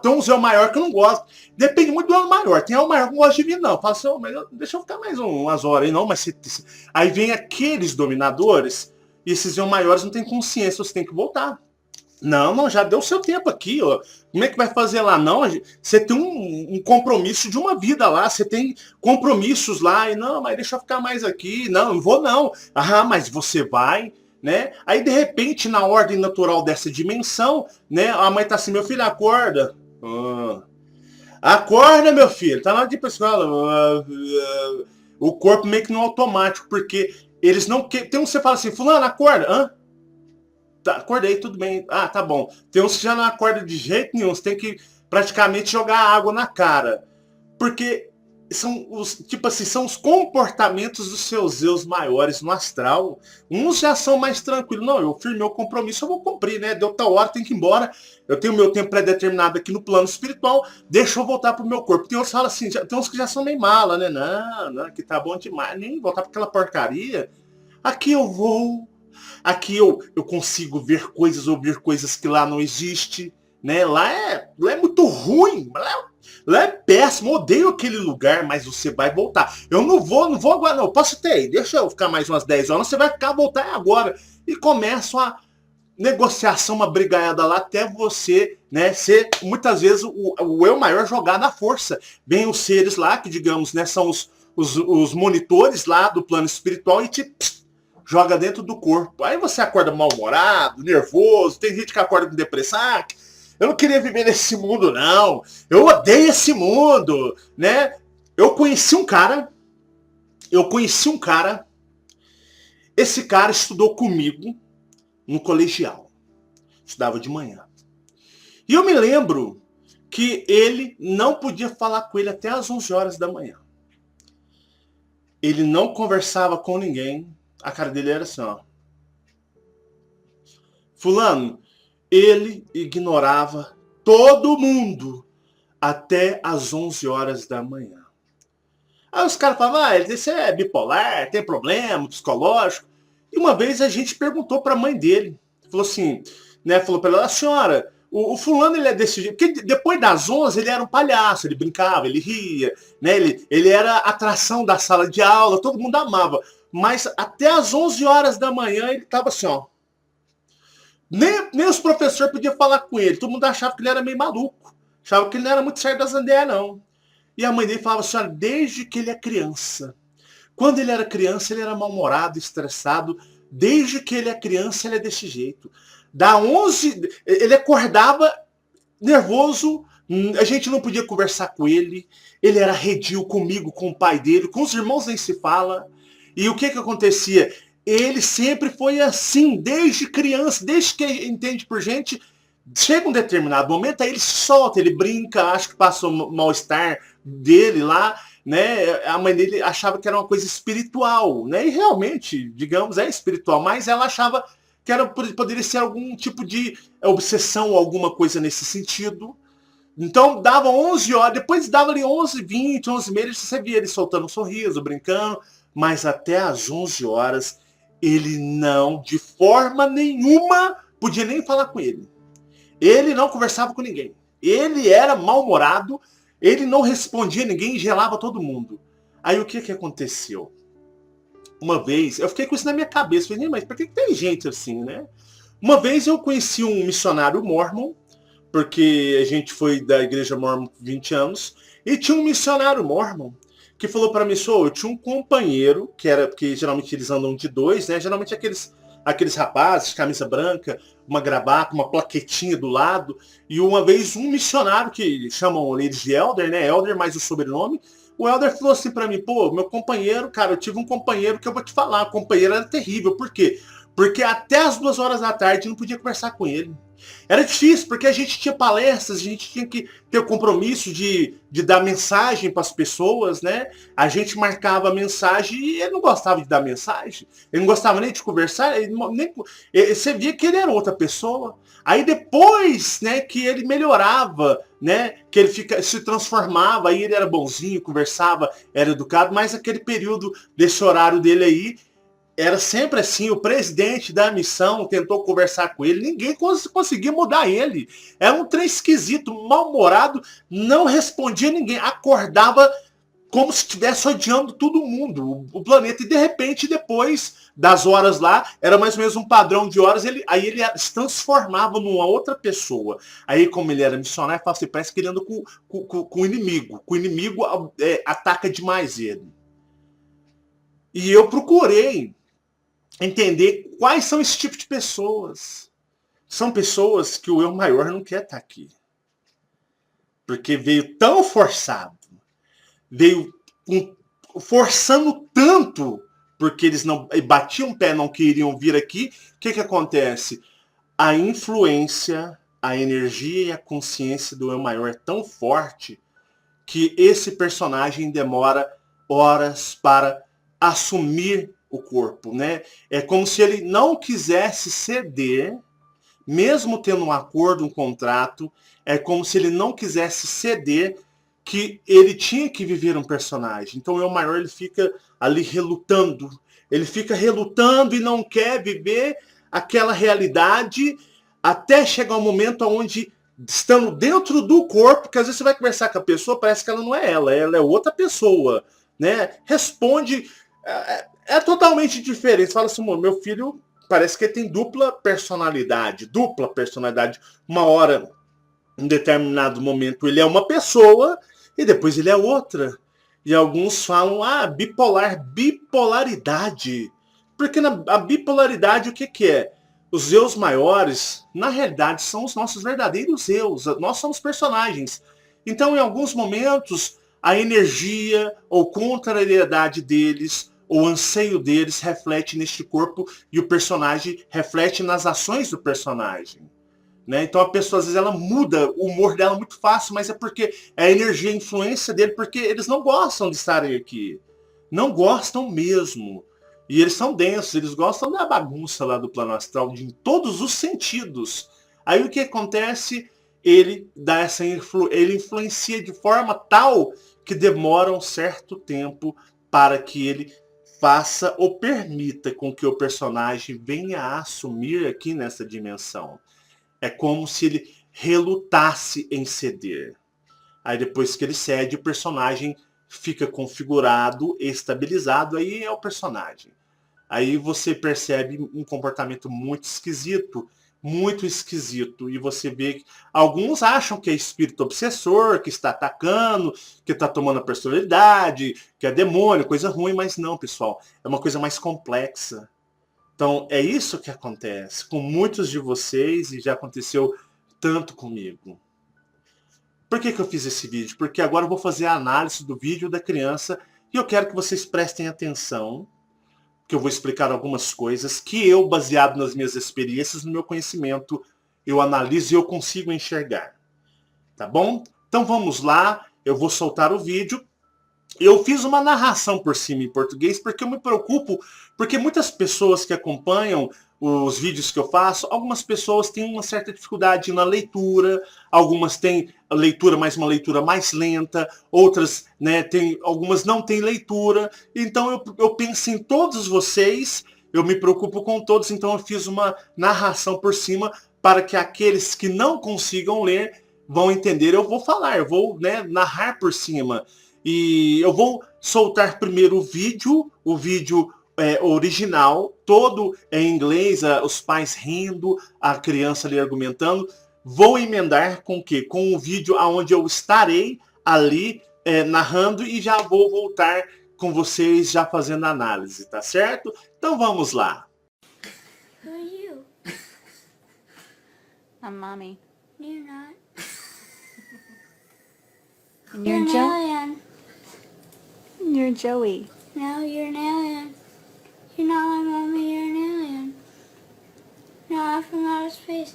Tem um Zé maior que eu não gosto. Depende muito do ano maior. Tem ano maior que eu não gosto de vir, não. Fala assim, mas deixa eu ficar mais umas horas aí, não. Mas aí vem aqueles dominadores, e esses Zé maiores não têm consciência, você tem que voltar. Não, já deu seu tempo aqui, ó. Como é que vai fazer lá? Não, você tem um compromisso de uma vida lá, você tem compromissos lá, e não, mas deixa eu ficar mais aqui. Não vou não. Ah, mas você vai, né? Aí, de repente, na ordem natural dessa dimensão, né, a mãe tá assim, meu filho, acorda. Acorda, meu filho, tá na hora de ir pra escola. O corpo meio que no automático, porque eles não... Tem um que você fala assim, fulano, acorda. Hã? Tá, acordei, tudo bem. Ah, tá bom. Tem uns que já não acordam de jeito nenhum. Você tem que praticamente jogar água na cara. Porque são os, tipo assim, são os comportamentos dos seus eus maiores no astral. Uns já são mais tranquilos. Não, eu firmei o compromisso, eu vou cumprir, né? Deu tal hora, tem que ir embora. Eu tenho meu tempo pré-determinado aqui no plano espiritual. Deixa eu voltar pro meu corpo. Tem outros que falam assim, tem uns que já são meio mala, né? Não, que tá bom demais. Nem voltar pra aquela porcaria. Aqui eu vou. Aqui eu consigo ver coisas, ouvir coisas que lá não existe, né? Lá é muito ruim, lá é péssimo, eu odeio aquele lugar, mas você vai voltar. Eu não vou agora não, posso ter aí, deixa eu ficar mais umas 10 horas, você vai ficar, voltar agora. E começa uma negociação, uma brigaiada lá, até você, né, ser, muitas vezes, o eu maior jogar na força. Vem os seres lá, que digamos, né, são os monitores lá do plano espiritual e te joga dentro do corpo. Aí você acorda mal-humorado, nervoso, tem gente que acorda com depressão. Eu não queria viver nesse mundo, não. Eu odeio esse mundo, né? Eu conheci um cara, Esse cara estudou comigo no colegial. Estudava de manhã. E eu me lembro que ele não podia falar com ele até às 11 horas da manhã. Ele não conversava com ninguém. A cara dele era assim, ó. Fulano, ele ignorava todo mundo até às 11 horas da manhã. Aí os caras falavam, esse é bipolar, tem problema psicológico. E uma vez a gente perguntou para a mãe dele. Falou assim, né? Falou para ela, senhora, o fulano ele é desse jeito. Porque depois das 11 ele era um palhaço, ele brincava, ele ria, né? Ele era a atração da sala de aula, todo mundo amava. Mas até às 11 horas da manhã ele tava assim, ó. Nem os professores podiam falar com ele. Todo mundo achava que ele era meio maluco. Achava que ele não era muito certo das ideias, não. E a mãe dele falava, senhora, desde que ele é criança. Quando ele era criança, ele era mal-humorado, estressado. Desde que ele é criança, ele é desse jeito. Da 11, ele acordava nervoso, a gente não podia conversar com ele. Ele era arredio comigo, com o pai dele, com os irmãos nem se fala. E o que acontecia? Ele sempre foi assim, desde criança, desde que entende por gente. Chega um determinado momento, aí ele solta, ele brinca, acho que passou o mal-estar dele lá, né? A mãe dele achava que era uma coisa espiritual, né? E realmente, digamos, é espiritual, mas ela achava que poderia ser algum tipo de obsessão, alguma coisa nesse sentido. Então dava 11 horas, depois dava ali 11, 20, 11 meses, você via ele soltando um sorriso, brincando, mas até às 11 horas ele não, de forma nenhuma, podia nem falar com ele. Ele não conversava com ninguém. Ele era mal-humorado, ele não respondia a ninguém e gelava todo mundo. Aí o que aconteceu? Uma vez, eu fiquei com isso na minha cabeça, falei, mas por que tem gente assim, né? Uma vez eu conheci um missionário mormon, porque a gente foi da igreja mormon por 20 anos, e tinha um missionário mormon que falou para mim, eu tinha um companheiro, porque geralmente eles andam de dois, né? Geralmente aqueles rapazes, camisa branca, uma gravata, uma plaquetinha do lado. E uma vez um missionário, que chamam eles de Elder, né? Elder mais o sobrenome. O Elder falou assim pra mim, meu companheiro, cara, eu tive um companheiro que eu vou te falar, o companheiro era terrível. Por quê? Porque até as 2 horas da tarde eu não podia conversar com ele. Era difícil, porque a gente tinha palestras, a gente tinha que ter o compromisso de dar mensagem para as pessoas, né? A gente marcava a mensagem e ele não gostava de dar mensagem. Ele não gostava nem de conversar, você via que ele era outra pessoa. Aí depois, né, que ele melhorava, né, que ele se transformava, aí ele era bonzinho, conversava, era educado, mas aquele período desse horário dele aí, era sempre assim, o presidente da missão tentou conversar com ele, ninguém conseguia mudar ele. Era um trem esquisito, mal-humorado, não respondia a ninguém, acordava como se estivesse odiando todo mundo, o planeta. E de repente, depois das horas lá, era mais ou menos um padrão de horas, aí ele se transformava numa outra pessoa. Aí, como ele era missionário, assim, parece que ele anda com o inimigo. O inimigo ataca demais ele. E eu procurei entender quais são esse tipo de pessoas. São pessoas que o eu maior não quer estar aqui. Porque veio tão forçado. Veio forçando tanto, porque eles não batiam o pé, não queriam vir aqui. O que acontece? A influência, a energia e a consciência do eu maior é tão forte que esse personagem demora horas para assumir o corpo, né? É como se ele não quisesse ceder, mesmo tendo um acordo, um contrato, é como se ele não quisesse ceder, que ele tinha que viver um personagem. Então o eu maior, ele fica ali relutando. Ele fica relutando e não quer viver aquela realidade até chegar um momento onde, estando dentro do corpo, porque às vezes você vai conversar com a pessoa, parece que ela não é ela é outra pessoa, né? Responde, é totalmente diferente. Você fala assim, meu filho parece que ele tem dupla personalidade. Uma hora, em determinado momento, ele é uma pessoa e depois ele é outra. E alguns falam, bipolaridade. Porque a bipolaridade, o que é? Os eus maiores, na realidade, são os nossos verdadeiros eus. Nós somos personagens. Então, em alguns momentos, a energia ou contrariedade deles, o anseio deles reflete neste corpo e o personagem reflete nas ações do personagem. Né? Então a pessoa às vezes ela muda o humor dela muito fácil, mas é porque é a energia, a influência dele, porque eles não gostam de estarem aqui. Não gostam mesmo. E eles são densos, eles gostam da bagunça lá do plano astral, em todos os sentidos. Aí o que acontece? Ele dá ele influencia de forma tal que demora um certo tempo para que ele faça ou permita com que o personagem venha a assumir aqui nessa dimensão. É como se ele relutasse em ceder. Aí depois que ele cede, o personagem fica configurado, estabilizado, aí é o personagem. Aí você percebe um comportamento muito esquisito. E você vê que alguns acham que é espírito obsessor, que está atacando, que está tomando a personalidade, que é demônio, coisa ruim, mas não, pessoal. É uma coisa mais complexa. Então, é isso que acontece com muitos de vocês e já aconteceu tanto comigo. Por que eu fiz esse vídeo? Porque agora eu vou fazer a análise do vídeo da criança e eu quero que vocês prestem atenção, que eu vou explicar algumas coisas que eu, baseado nas minhas experiências, no meu conhecimento, eu analiso e eu consigo enxergar. Tá bom? Então vamos lá, eu vou soltar o vídeo. Eu fiz uma narração por cima em português porque eu me preocupo, porque muitas pessoas que acompanham os vídeos que eu faço, algumas pessoas têm uma certa dificuldade na leitura, algumas têm a leitura, mas uma leitura mais lenta, outras, né, algumas não têm leitura. Então eu penso em todos vocês, eu me preocupo com todos, então eu fiz uma narração por cima para que aqueles que não consigam ler vão entender. Eu vou falar, eu vou, né, narrar por cima. E eu vou soltar primeiro o vídeo original, todo em inglês, os pais rindo, a criança ali argumentando. Vou emendar com o quê? Com o vídeo onde eu estarei ali narrando e já vou voltar com vocês já fazendo a análise, tá certo? Então vamos lá. Who are you? I'm Mommy. You're not. And You're you're an Joe. alien. You're Joey. No, you're an alien. You're not my mommy, you're an alien. No, I'm from outer space.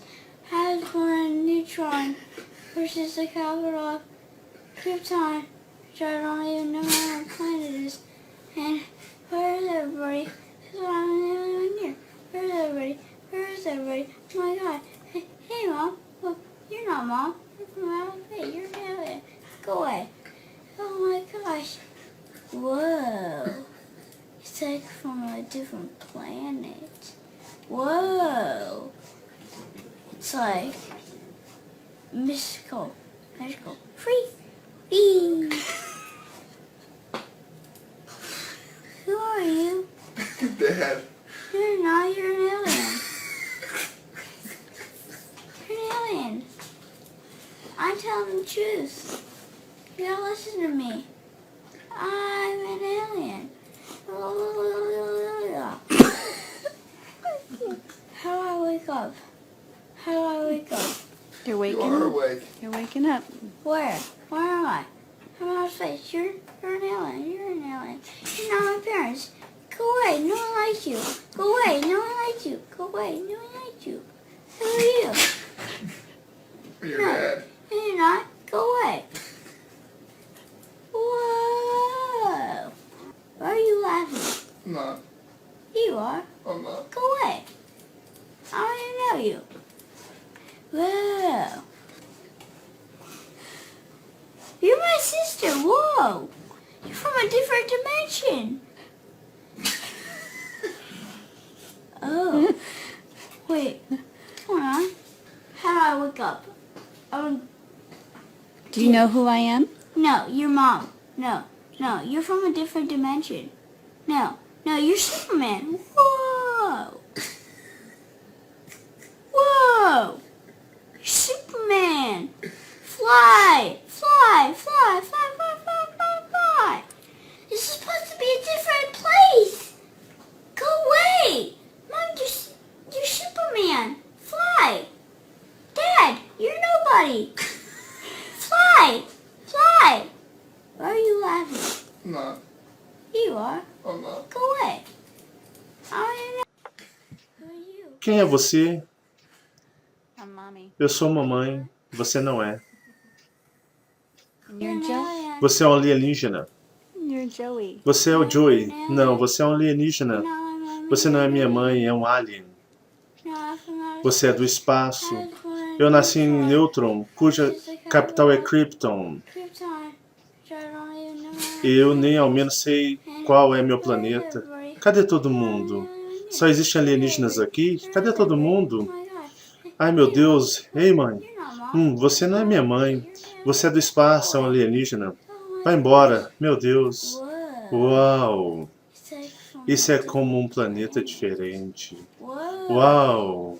I was born in a neutron, which is the capital of Krypton, which I don't even know where our planet is. And where is everybody? This is why I'm the only one here. Where is everybody? Where is everybody? Oh my god. Hey Mom. Well, you're not Mom. You're from outer space. You're an alien. Go away. Oh my gosh. Whoa. It's like from a different planet. Whoa. It's like mystical, magical, free. Bee. Who are you? Dad. You're not, you're an alien. You're an alien. I'm telling the truth. You gotta listen to me. I'm an alien. How do I wake up? How do I wake up? You're You waking are up. awake. You're waking up. Where? Where am I? I'm out of space. You're an alien. You're an alien. You're not my parents. Go away. No one likes you. Go away. No one likes you. Go away. No one likes you. Who are you? Your No. dad. No, you're not. Go away. Whoa. Why are you laughing? I'm not. You are. I'm not. Go away. I don't even know you. Whoa. You're my sister. Whoa. You're from a different dimension. Oh. Wait. Hold on. How do I wake up? Do you know who I am? No, your mom. No. You're from a different dimension. No, you're Superman. Whoa. Whoa. You're Superman. Fly. This is supposed to be a different place. Go away. Mom, you're Superman. Fly. Dad, you're nobody. Fly. Why are you laughing? I'm not. You are. I'm not. Go away. I don't know. Who are you? Quem é você? I'm mommy. Eu sou mamãe. Você não é. And You're you're an Joe. alien. Você é um alienígena. You're Joey. Você é o Joey. Não, você é um alienígena. You're not my mommy. Você não é you're minha an mãe, é um alien. alien. No, I'm from outer Você é do space. espaço. I was born in Eu nasci em Neutron, Neutron, cuja which is the capital é capital Krypton. Krypton, which I don't even know how E eu to nem ao say. menos sei And qual é meu where's planeta. everybody? Cadê todo Where are mundo? you? Só existem alienígenas aqui? Where Cadê is todo everybody? Oh mundo? my God. Ai meu Deus. Ei mãe. You're not mom. Você não é minha mãe. Você é do espaço, é um alienígena. Oh my Vai embora. Meu Deus. Whoa. Uau. It's like Isso é como um planeta diferente. Whoa. Uau.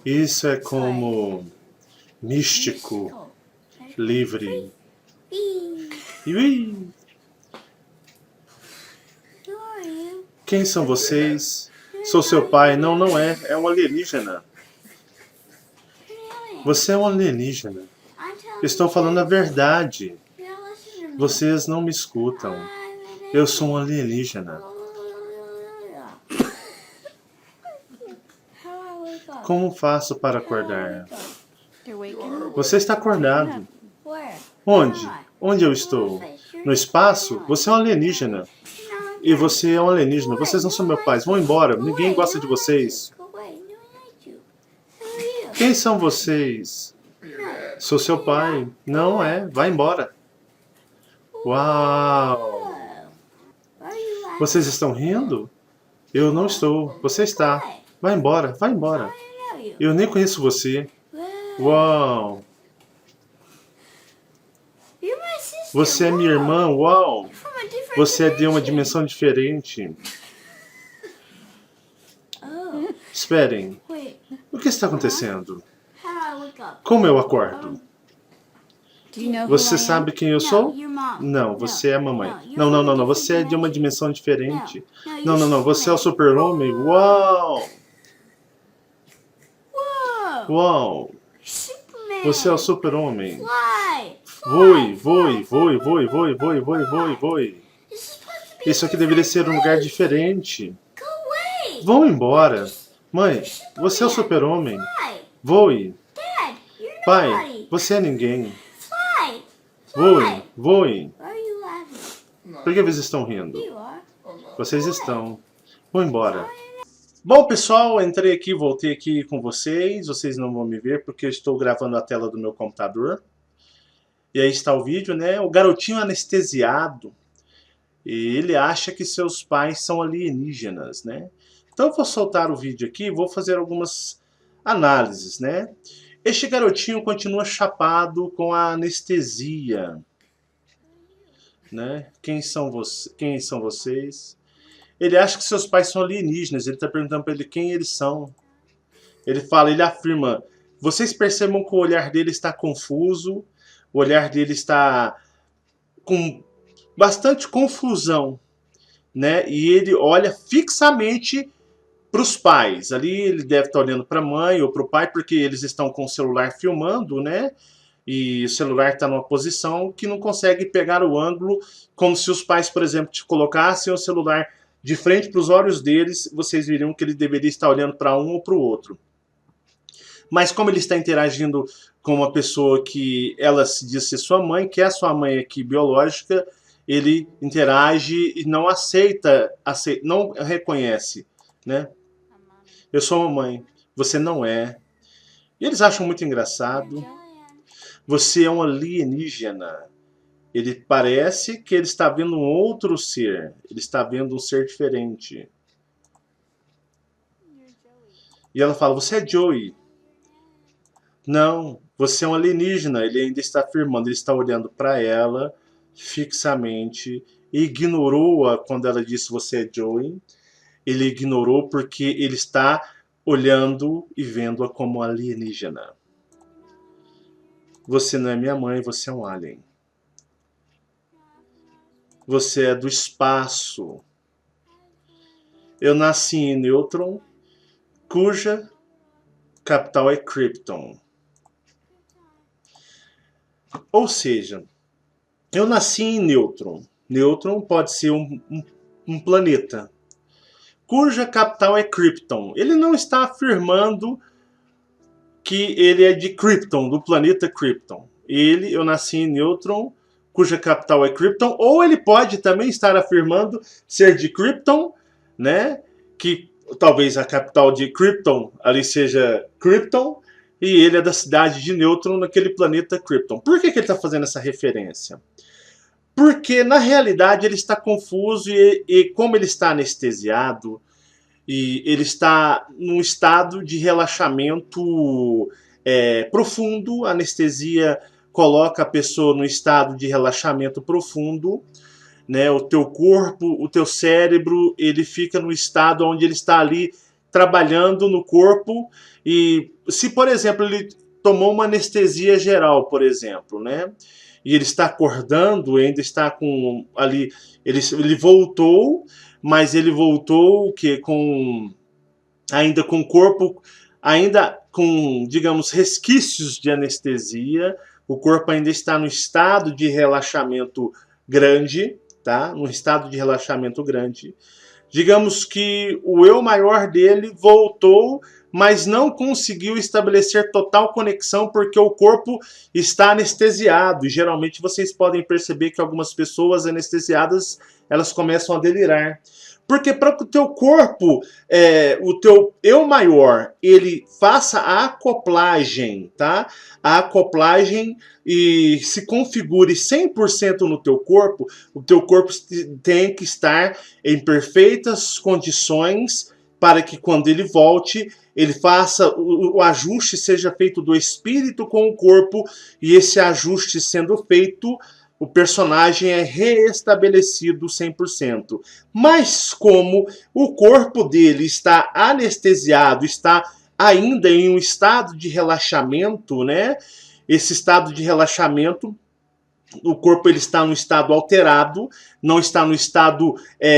Isso é como místico, livre. Whee! Ui. Who are you? Quem são vocês? Sou seu pai. Não, não é. É um alienígena. You're an alien. Você é um alienígena. I'm telling Estou you falando a the truth. verdade. You don't listen to me. Vocês não me escutam. I'm an Eu sou um alienígena. How do I wake up? Como faço para How do I acordar? wake up? You're waking. Você está acordado. Where? Onde? Where am I? Onde eu estou? No espaço? Você é um alienígena. E você é um alienígena. Vocês não são meus pais. Vão embora. Ninguém gosta de vocês. Quem são vocês? Your dad. Sou seu pai. Não é. Vai embora. Uau! Vocês estão rindo? Eu não estou. Você está. Vai embora. Vai embora. Eu nem conheço você. Uau! Você é minha irmã. Uau! Você é de uma dimensão diferente. Oh, Esperem. wait. O que está acontecendo? How do I wake up? Como eu acordo? Do you know who Você I am? sabe quem eu No, sou? you're mom. Não, você é a mamãe. you're Não, não, from a não, não. different Você é de uma dimension. dimensão diferente. you're Não, não, não. Você é o Superman. super-homem. Uau! Whoa! Uau! Superman. Você é o super-homem. Fly. Voe, voe, voe, voe, voe, voe, voe, voe, voe. This is supposed to be Isso aqui deveria ser um lugar diferente. Go away. Vão embora. Mãe, você é o super-homem. Fly. Voe. Dad, you're Pai, nobody. você é ninguém. Fly. Voe, voe. Why are you laughing? No. Por que vocês estão rindo? You are. I'm not. Vocês estão. Vão embora. Bom, pessoal, entrei aqui, voltei aqui com vocês. Vocês não vão me ver porque eu estou gravando a tela do meu computador. E aí está o vídeo, né? O garotinho anestesiado. E ele acha que seus pais são alienígenas, né? Então eu vou soltar o vídeo aqui e vou fazer algumas análises, né? Este garotinho continua chapado com a anestesia, né? Quem são vocês? Ele acha que seus pais são alienígenas. Ele está perguntando para ele quem eles são. Ele afirma, vocês percebam que o olhar dele está confuso, o olhar dele está com bastante confusão, né? E ele olha fixamente para os pais. Ali ele deve estar olhando para a mãe ou para o pai, porque eles estão com o celular filmando, né? E o celular está numa posição que não consegue pegar o ângulo, como se os pais, por exemplo, te colocassem o celular de frente para os olhos deles, vocês viriam que ele deveria estar olhando para um ou para o outro. Mas como ele está interagindo com uma pessoa que ela se diz ser sua mãe, que é a sua mãe aqui biológica, ele interage e não aceita, não reconhece, né? Eu sou uma mãe, você não é. E eles acham muito engraçado. Você é um alienígena. Ele parece que ele está vendo um outro ser. Ele está vendo um ser diferente. E ela fala, você é Joey. Não, você é um alienígena. Ele ainda está afirmando, ele está olhando para ela fixamente. Ignorou-a quando ela disse você é Joey. Ele ignorou porque ele está olhando e vendo-a como alienígena. Você não é minha mãe, você é um alien. Você é do espaço. Eu nasci em Neutron, cuja capital é Krypton. Ou seja, eu nasci em Neutron. Neutron pode ser um planeta cuja capital é Krypton. Ele não está afirmando que ele é de Krypton, do planeta Krypton. Eu nasci em Neutron, cuja capital é Krypton, ou ele pode também estar afirmando ser de Krypton, né? Que talvez a capital de Krypton ali seja Krypton, e ele é da cidade de Neutron, naquele planeta Krypton. Por que ele está fazendo essa referência? Porque, na realidade, ele está confuso e como ele está anestesiado, e ele está num estado de relaxamento profundo, a anestesia coloca a pessoa no estado de relaxamento profundo, né? O teu corpo, o teu cérebro, ele fica no estado onde ele está ali trabalhando no corpo, e se, por exemplo, ele tomou uma anestesia geral, por exemplo, né? E ele está acordando, ainda está com ali, ele voltou, mas ele voltou ainda com o corpo, ainda com, digamos, resquícios de anestesia. O corpo ainda está no estado de relaxamento grande, tá? No estado de relaxamento grande. Digamos que o eu maior dele voltou, mas não conseguiu estabelecer total conexão porque o corpo está anestesiado. E geralmente vocês podem perceber que algumas pessoas anestesiadas, elas começam a delirar. Porque para que o teu corpo, o teu eu maior, ele faça a acoplagem, tá? A acoplagem e se configure 100% no teu corpo, o teu corpo tem que estar em perfeitas condições para que quando ele volte, ele faça o ajuste, seja feito do espírito com o corpo, e esse ajuste sendo feito, o personagem é reestabelecido 100%. Mas como o corpo dele está anestesiado, está ainda em um estado de relaxamento, né? Esse estado de relaxamento, o corpo ele está no estado alterado, não está no estado,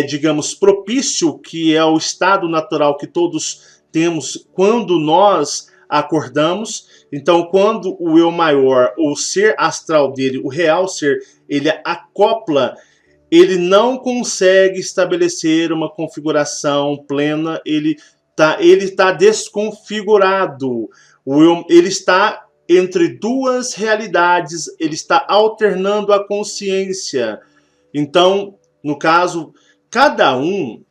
digamos, propício, que é o estado natural que todos temos quando nós acordamos. Então, quando o eu maior, o ser astral dele, o real ser, ele acopla, ele não consegue estabelecer uma configuração plena, ele tá desconfigurado. Ele está entre duas realidades, ele está alternando a consciência. Então, no caso, cada um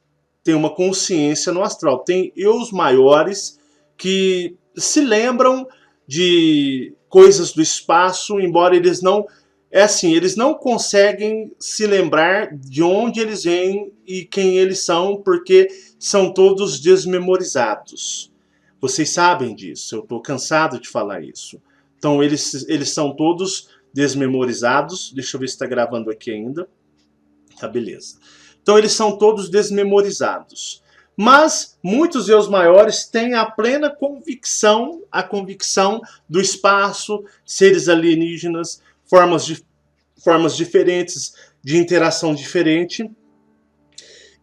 tem uma consciência no astral. Tem eus maiores que se lembram de coisas do espaço, embora eles não... eles não conseguem se lembrar de onde eles vêm e quem eles são, porque são todos desmemorizados. Vocês sabem disso, eu estou cansado de falar isso. Então eles são todos desmemorizados. Deixa eu ver se está gravando aqui ainda. Tá, beleza. Então eles são todos desmemorizados. Mas muitos eus maiores têm a plena convicção, a convicção do espaço, seres alienígenas, formas diferentes, de interação diferente.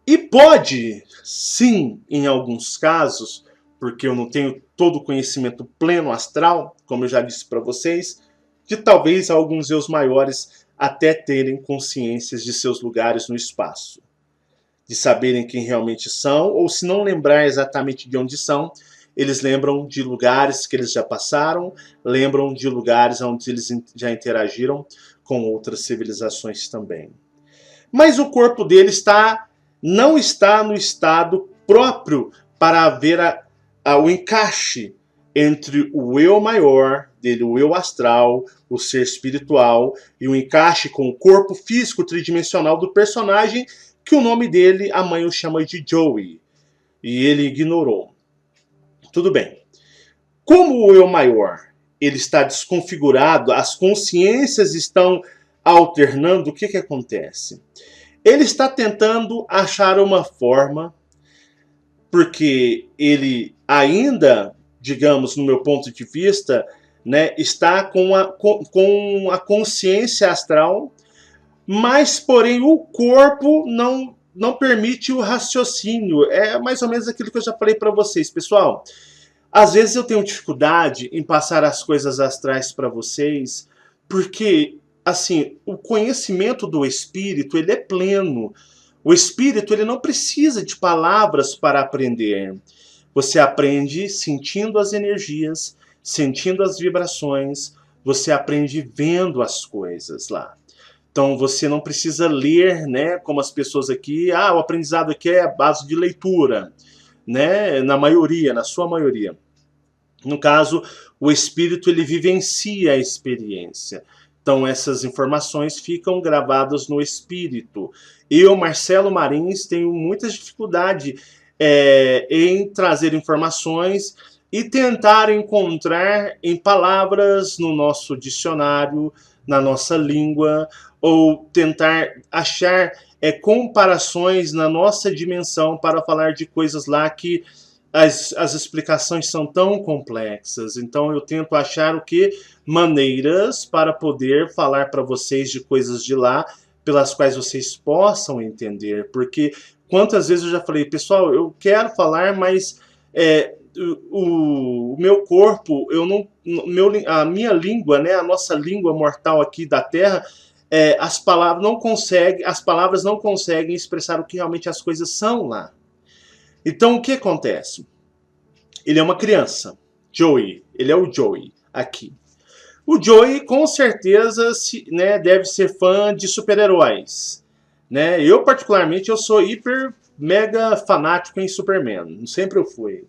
E pode, sim, em alguns casos, porque eu não tenho todo o conhecimento pleno astral, como eu já disse para vocês, de talvez alguns eus maiores até terem consciências de seus lugares no espaço, de saberem quem realmente são, ou se não lembrar exatamente de onde são, eles lembram de lugares que eles já passaram, lembram de lugares onde eles já interagiram com outras civilizações também. Mas o corpo dele não está no estado próprio para haver o encaixe entre o eu maior dele, o eu astral, o ser espiritual, e o encaixe com o corpo físico tridimensional do personagem, que o nome dele, a mãe o chama de Joey, e ele ignorou. Tudo bem. Como o eu maior ele está desconfigurado, as consciências estão alternando, o que acontece? Ele está tentando achar uma forma, porque ele ainda, digamos, no meu ponto de vista, né, está com a consciência astral, mas, porém, o corpo não permite o raciocínio. É mais ou menos aquilo que eu já falei para vocês, pessoal. Às vezes eu tenho dificuldade em passar as coisas astrais para vocês, porque, assim, o conhecimento do espírito, ele é pleno. O espírito, ele não precisa de palavras para aprender. Você aprende sentindo as energias, sentindo as vibrações, você aprende vendo as coisas lá. Então você não precisa ler, né, como as pessoas aqui, o aprendizado aqui é a base de leitura, né, na sua maioria. No caso, o espírito, ele vivencia a experiência. Então essas informações ficam gravadas no espírito. Eu, Marcelo Marins, tenho muita dificuldade em trazer informações e tentar encontrar em palavras no nosso dicionário, na nossa língua, ou tentar achar comparações na nossa dimensão para falar de coisas lá que as explicações são tão complexas. Então eu tento achar maneiras para poder falar para vocês de coisas de lá, pelas quais vocês possam entender. Porque quantas vezes eu já falei, pessoal, eu quero falar, mas o meu corpo, a minha língua, né, a nossa língua mortal aqui da Terra, as palavras não conseguem expressar o que realmente as coisas são lá. Então o que acontece? Ele é uma criança, Joey, ele é o Joey aqui. O Joey com certeza né, deve ser fã de super-heróis. Né? Eu particularmente eu sou hiper mega fanático em Superman, sempre eu fui.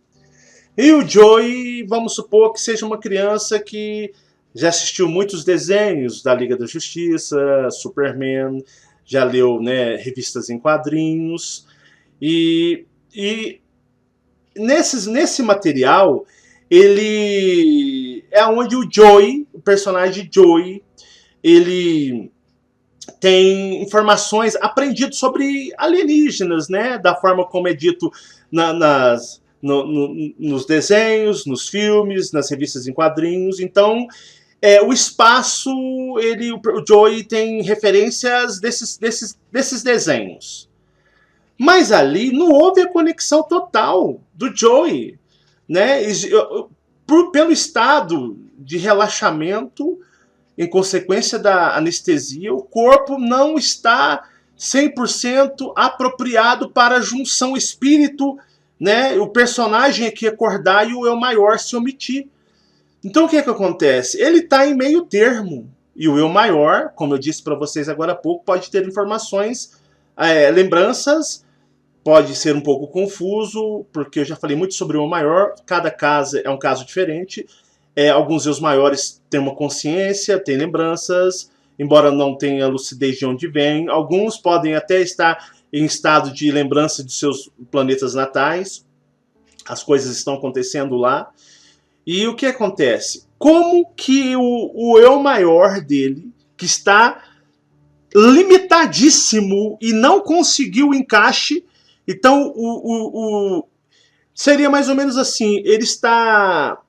E o Joey, vamos supor que seja uma criança que já assistiu muitos desenhos da Liga da Justiça, Superman, já leu, né, revistas em quadrinhos. E nesse material, ele é onde o Joey, o personagem Joey, ele tem informações aprendidas sobre alienígenas, né, da forma como é dito nos desenhos, nos filmes, nas revistas em quadrinhos. Então, o espaço, o Joey tem referências desses desenhos. Mas ali não houve a conexão total do Joey, né? Pelo estado de relaxamento, em consequência da anestesia, o corpo não está 100% apropriado para a junção espírito, né? O personagem aqui acordar e o eu maior se omitir. Então o que acontece? Ele está em meio termo. E o eu maior, como eu disse para vocês agora há pouco, pode ter informações, lembranças, pode ser um pouco confuso, porque eu já falei muito sobre o eu maior, cada caso é um caso diferente. Alguns eus maiores têm uma consciência, têm lembranças, embora não tenha lucidez de onde vem. Alguns podem até estar em estado de lembrança de seus planetas natais. As coisas estão acontecendo lá. E o que acontece? Como que o eu maior dele, que está limitadíssimo e não conseguiu o encaixe, então seria mais ou menos assim, ele está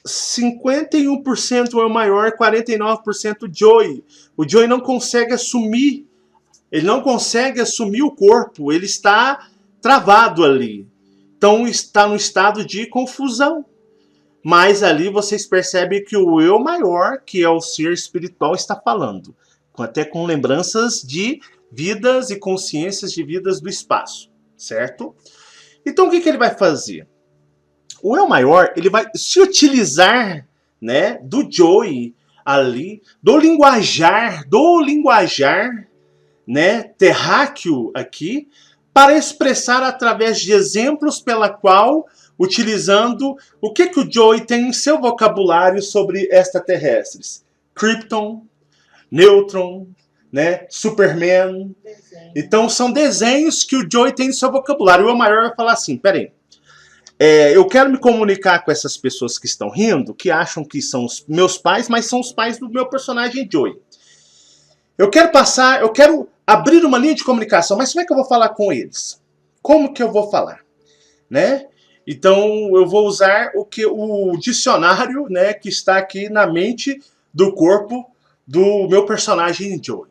51% eu maior, 49% Joey. O Joey não consegue assumir, ele não consegue assumir o corpo, ele está travado ali. Então está no estado de confusão. Mas ali vocês percebem que o eu maior, que é o ser espiritual, está falando. Até com lembranças de vidas e consciências de vidas do espaço. Certo? Então o que ele vai fazer? O eu maior, ele vai se utilizar, né, do Joey ali, do linguajar, né, terráqueo aqui, para expressar através de exemplos pela qual, utilizando o que o Joey tem em seu vocabulário sobre extraterrestres. Krypton, Neutron, né, Superman. Então são desenhos que o Joey tem em seu vocabulário. O eu maior vai falar assim, peraí, eu quero me comunicar com essas pessoas que estão rindo, que acham que são os meus pais, mas são os pais do meu personagem Joey. Eu quero abrir uma linha de comunicação, mas como é que eu vou falar com eles? Como que eu vou falar? Né? Então eu vou usar o dicionário, né, que está aqui na mente do corpo do meu personagem Joey.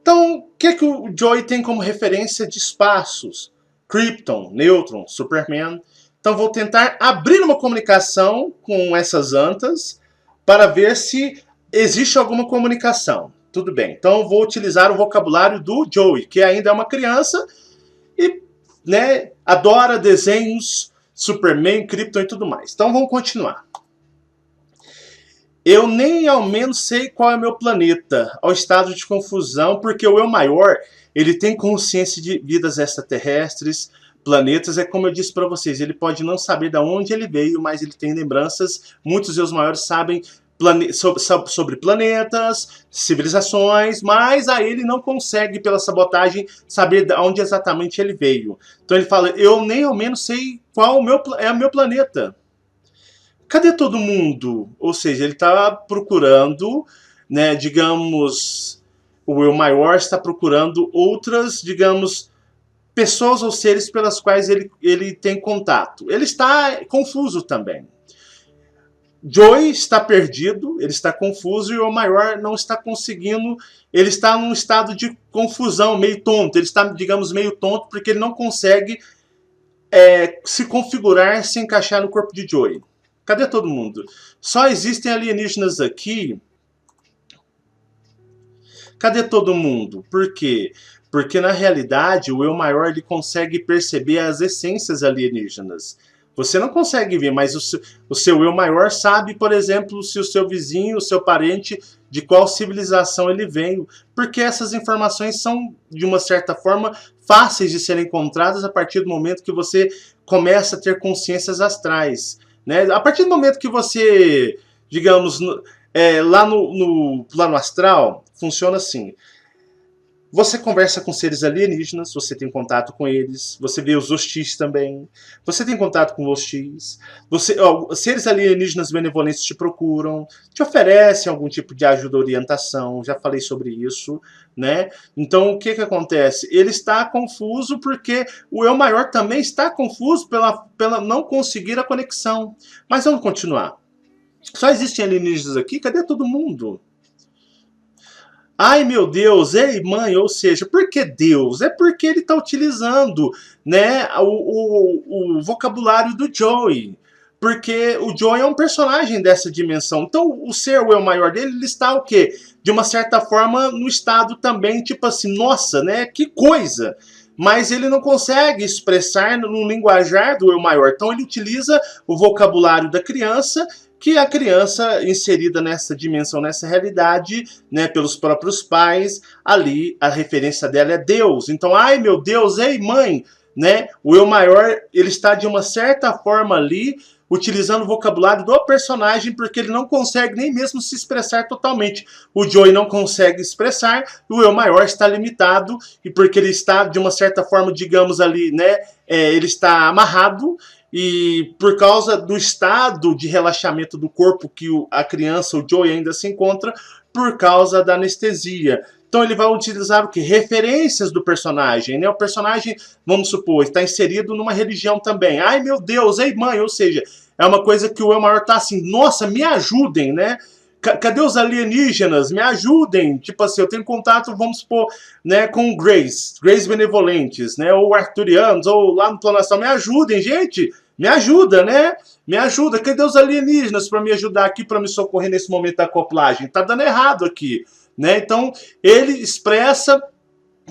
Então, o que o Joey tem como referência de espaços? Krypton, Neutron, Superman. Então vou tentar abrir uma comunicação com essas antas para ver se existe alguma comunicação. Tudo bem. Então eu vou utilizar o vocabulário do Joey, que ainda é uma criança e, né, adora desenhos, Superman, Krypton e tudo mais. Então vamos continuar. Eu nem ao menos sei qual é o meu planeta, ao estado de confusão, porque o eu maior, ele tem consciência de vidas extraterrestres, planetas, é como eu disse para vocês, ele pode não saber de onde ele veio, mas ele tem lembranças, muitos eu maiores sabem sobre planetas, civilizações, mas aí ele não consegue, pela sabotagem, saber de onde exatamente ele veio. Então ele fala, eu nem ao menos sei qual é o meu planeta. Cadê todo mundo? Ou seja, ele está procurando, né, digamos, o eu maior está procurando outras, digamos, pessoas ou seres pelas quais ele tem contato. Ele está confuso também. Joey está perdido, ele está confuso e o maior não está conseguindo, ele está num estado de confusão, meio tonto. Ele está, digamos, meio tonto porque ele não consegue se configurar, se encaixar no corpo de Joey. Cadê todo mundo? Só existem alienígenas aqui. Cadê todo mundo? Por quê? Porque na realidade o eu maior ele consegue perceber as essências alienígenas. Você não consegue ver, mas o seu eu maior sabe, por exemplo, se o seu vizinho, o seu parente, de qual civilização ele veio. Porque essas informações são, de uma certa forma, fáceis de serem encontradas a partir do momento que você começa a ter consciências astrais. Né? A partir do momento que você, digamos, lá no plano astral, funciona assim. Você conversa com seres alienígenas, você tem contato com eles, você vê os hostis também, você tem contato com os hostis, seres alienígenas benevolentes te procuram, te oferecem algum tipo de ajuda ou orientação, já falei sobre isso, né? Então o que acontece? Ele está confuso porque o eu maior também está confuso pela não conseguir a conexão. Mas vamos continuar. Só existem alienígenas aqui? Cadê todo mundo? Ai meu Deus, ei mãe, ou seja, por que Deus? É porque ele está utilizando, né, o vocabulário do Joey. Porque o Joey é um personagem dessa dimensão. Então o ser, o eu maior dele, ele está o quê? De uma certa forma no estado também, tipo assim, nossa, né, que coisa. Mas ele não consegue expressar no linguajar do eu maior. Então ele utiliza o vocabulário da criança, que a criança inserida nessa dimensão, nessa realidade, né, pelos próprios pais, ali a referência dela é Deus. Então, ai meu Deus, ei mãe, né? O eu maior, ele está de uma certa forma ali, utilizando o vocabulário do personagem, porque ele não consegue nem mesmo se expressar totalmente. O Joey não consegue expressar, o eu maior está limitado, e porque ele está, de uma certa forma, digamos ali, né, ele está amarrado, e por causa do estado de relaxamento do corpo que a criança, o Joey, ainda se encontra, por causa da anestesia. Então ele vai utilizar o que? Referências do personagem, né? O personagem, vamos supor, está inserido numa religião também. Ai meu Deus, ei mãe, ou seja, é uma coisa que o eu maior está assim, nossa, me ajudem, né? Cadê os alienígenas? Me ajudem. Tipo assim, eu tenho contato, vamos supor, né, com Grace benevolentes, né, ou arturianos, ou lá no plano astral. Me ajudem, gente. Me ajuda, né? Me ajuda. Cadê os alienígenas para me ajudar aqui, para me socorrer nesse momento da acoplagem? Tá dando errado aqui, né? Então, ele expressa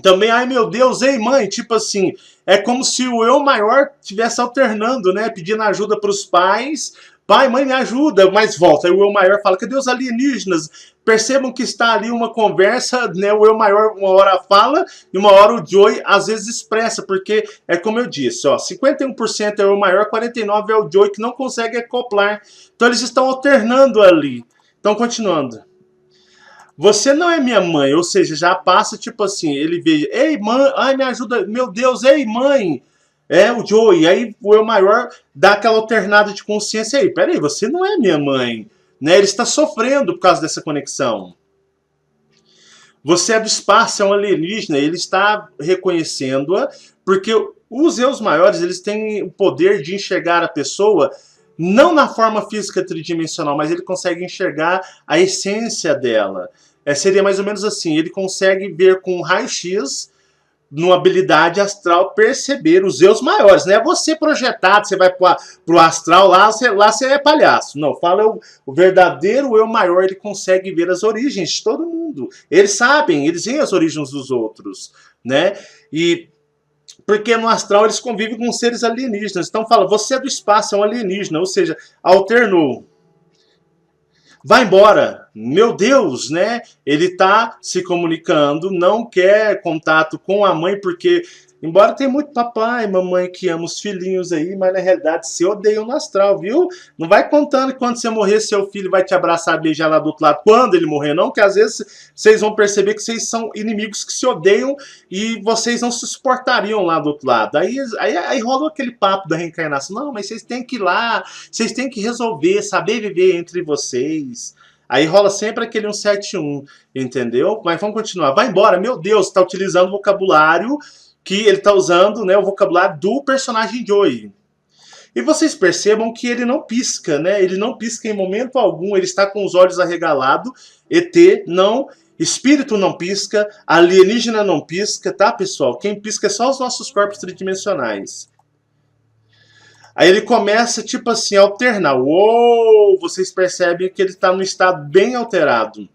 também, ai meu Deus, ei mãe, tipo assim, é como se o eu maior estivesse alternando, né? Pedindo ajuda para os pais. Pai, mãe, me ajuda, mas volta. Aí o eu maior fala, cadê os alienígenas? Percebam que está ali uma conversa, né? O eu maior uma hora fala e uma hora o Joey às vezes expressa, porque é como eu disse, ó, 51% é o eu maior, 49% é o Joey que não consegue acoplar. Então eles estão alternando ali. Então, continuando. Você não é minha mãe, ou seja, já passa tipo assim, ele vê, ei mãe, ai me ajuda, meu Deus, ei mãe. É o Joey, aí o eu maior dá aquela alternada de consciência aí. Peraí, você não é minha mãe. Né? Ele está sofrendo por causa dessa conexão. Você é do espaço, é um alienígena. Ele está reconhecendo-a, porque os eus maiores eles têm o poder de enxergar a pessoa, não na forma física tridimensional, mas ele consegue enxergar a essência dela. Seria mais ou menos assim, ele consegue ver com raio-x, numa habilidade astral, perceber os eus maiores. Não é você projetado, você vai pro astral, lá você é palhaço. Não, fala o verdadeiro eu maior, ele consegue ver as origens de todo mundo. mundo. Eles sabem, eles veem as origens dos outros, né? E porque no astral eles convivem com seres alienígenas. Então fala, você é do espaço, é um alienígena, ou seja, alternou. Vai embora. Meu Deus, né? Ele está se comunicando, não quer contato com a mãe, porque, embora tenha muito papai e mamãe que ama os filhinhos aí, mas na realidade se odeiam no astral, viu? Não vai contando que quando você morrer, seu filho vai te abraçar, beijar lá do outro lado, quando ele morrer, não, que às vezes vocês vão perceber que vocês são inimigos que se odeiam e vocês não se suportariam lá do outro lado. Aí rola aquele papo da reencarnação. Não, mas vocês têm que ir lá, vocês têm que resolver, saber viver entre vocês. Aí rola sempre aquele 171, entendeu? Mas vamos continuar. Vai embora, meu Deus, está utilizando o vocabulário que ele está usando, né, o vocabulário do personagem Joey. E vocês percebam que ele não pisca, né? Ele não pisca em momento algum, ele está com os olhos arregalados. ET não, espírito não pisca, alienígena não pisca, tá, pessoal? Quem pisca é só os nossos corpos tridimensionais. Aí ele começa, tipo assim, a alternar. Uou! Vocês percebem que ele está num estado bem alterado.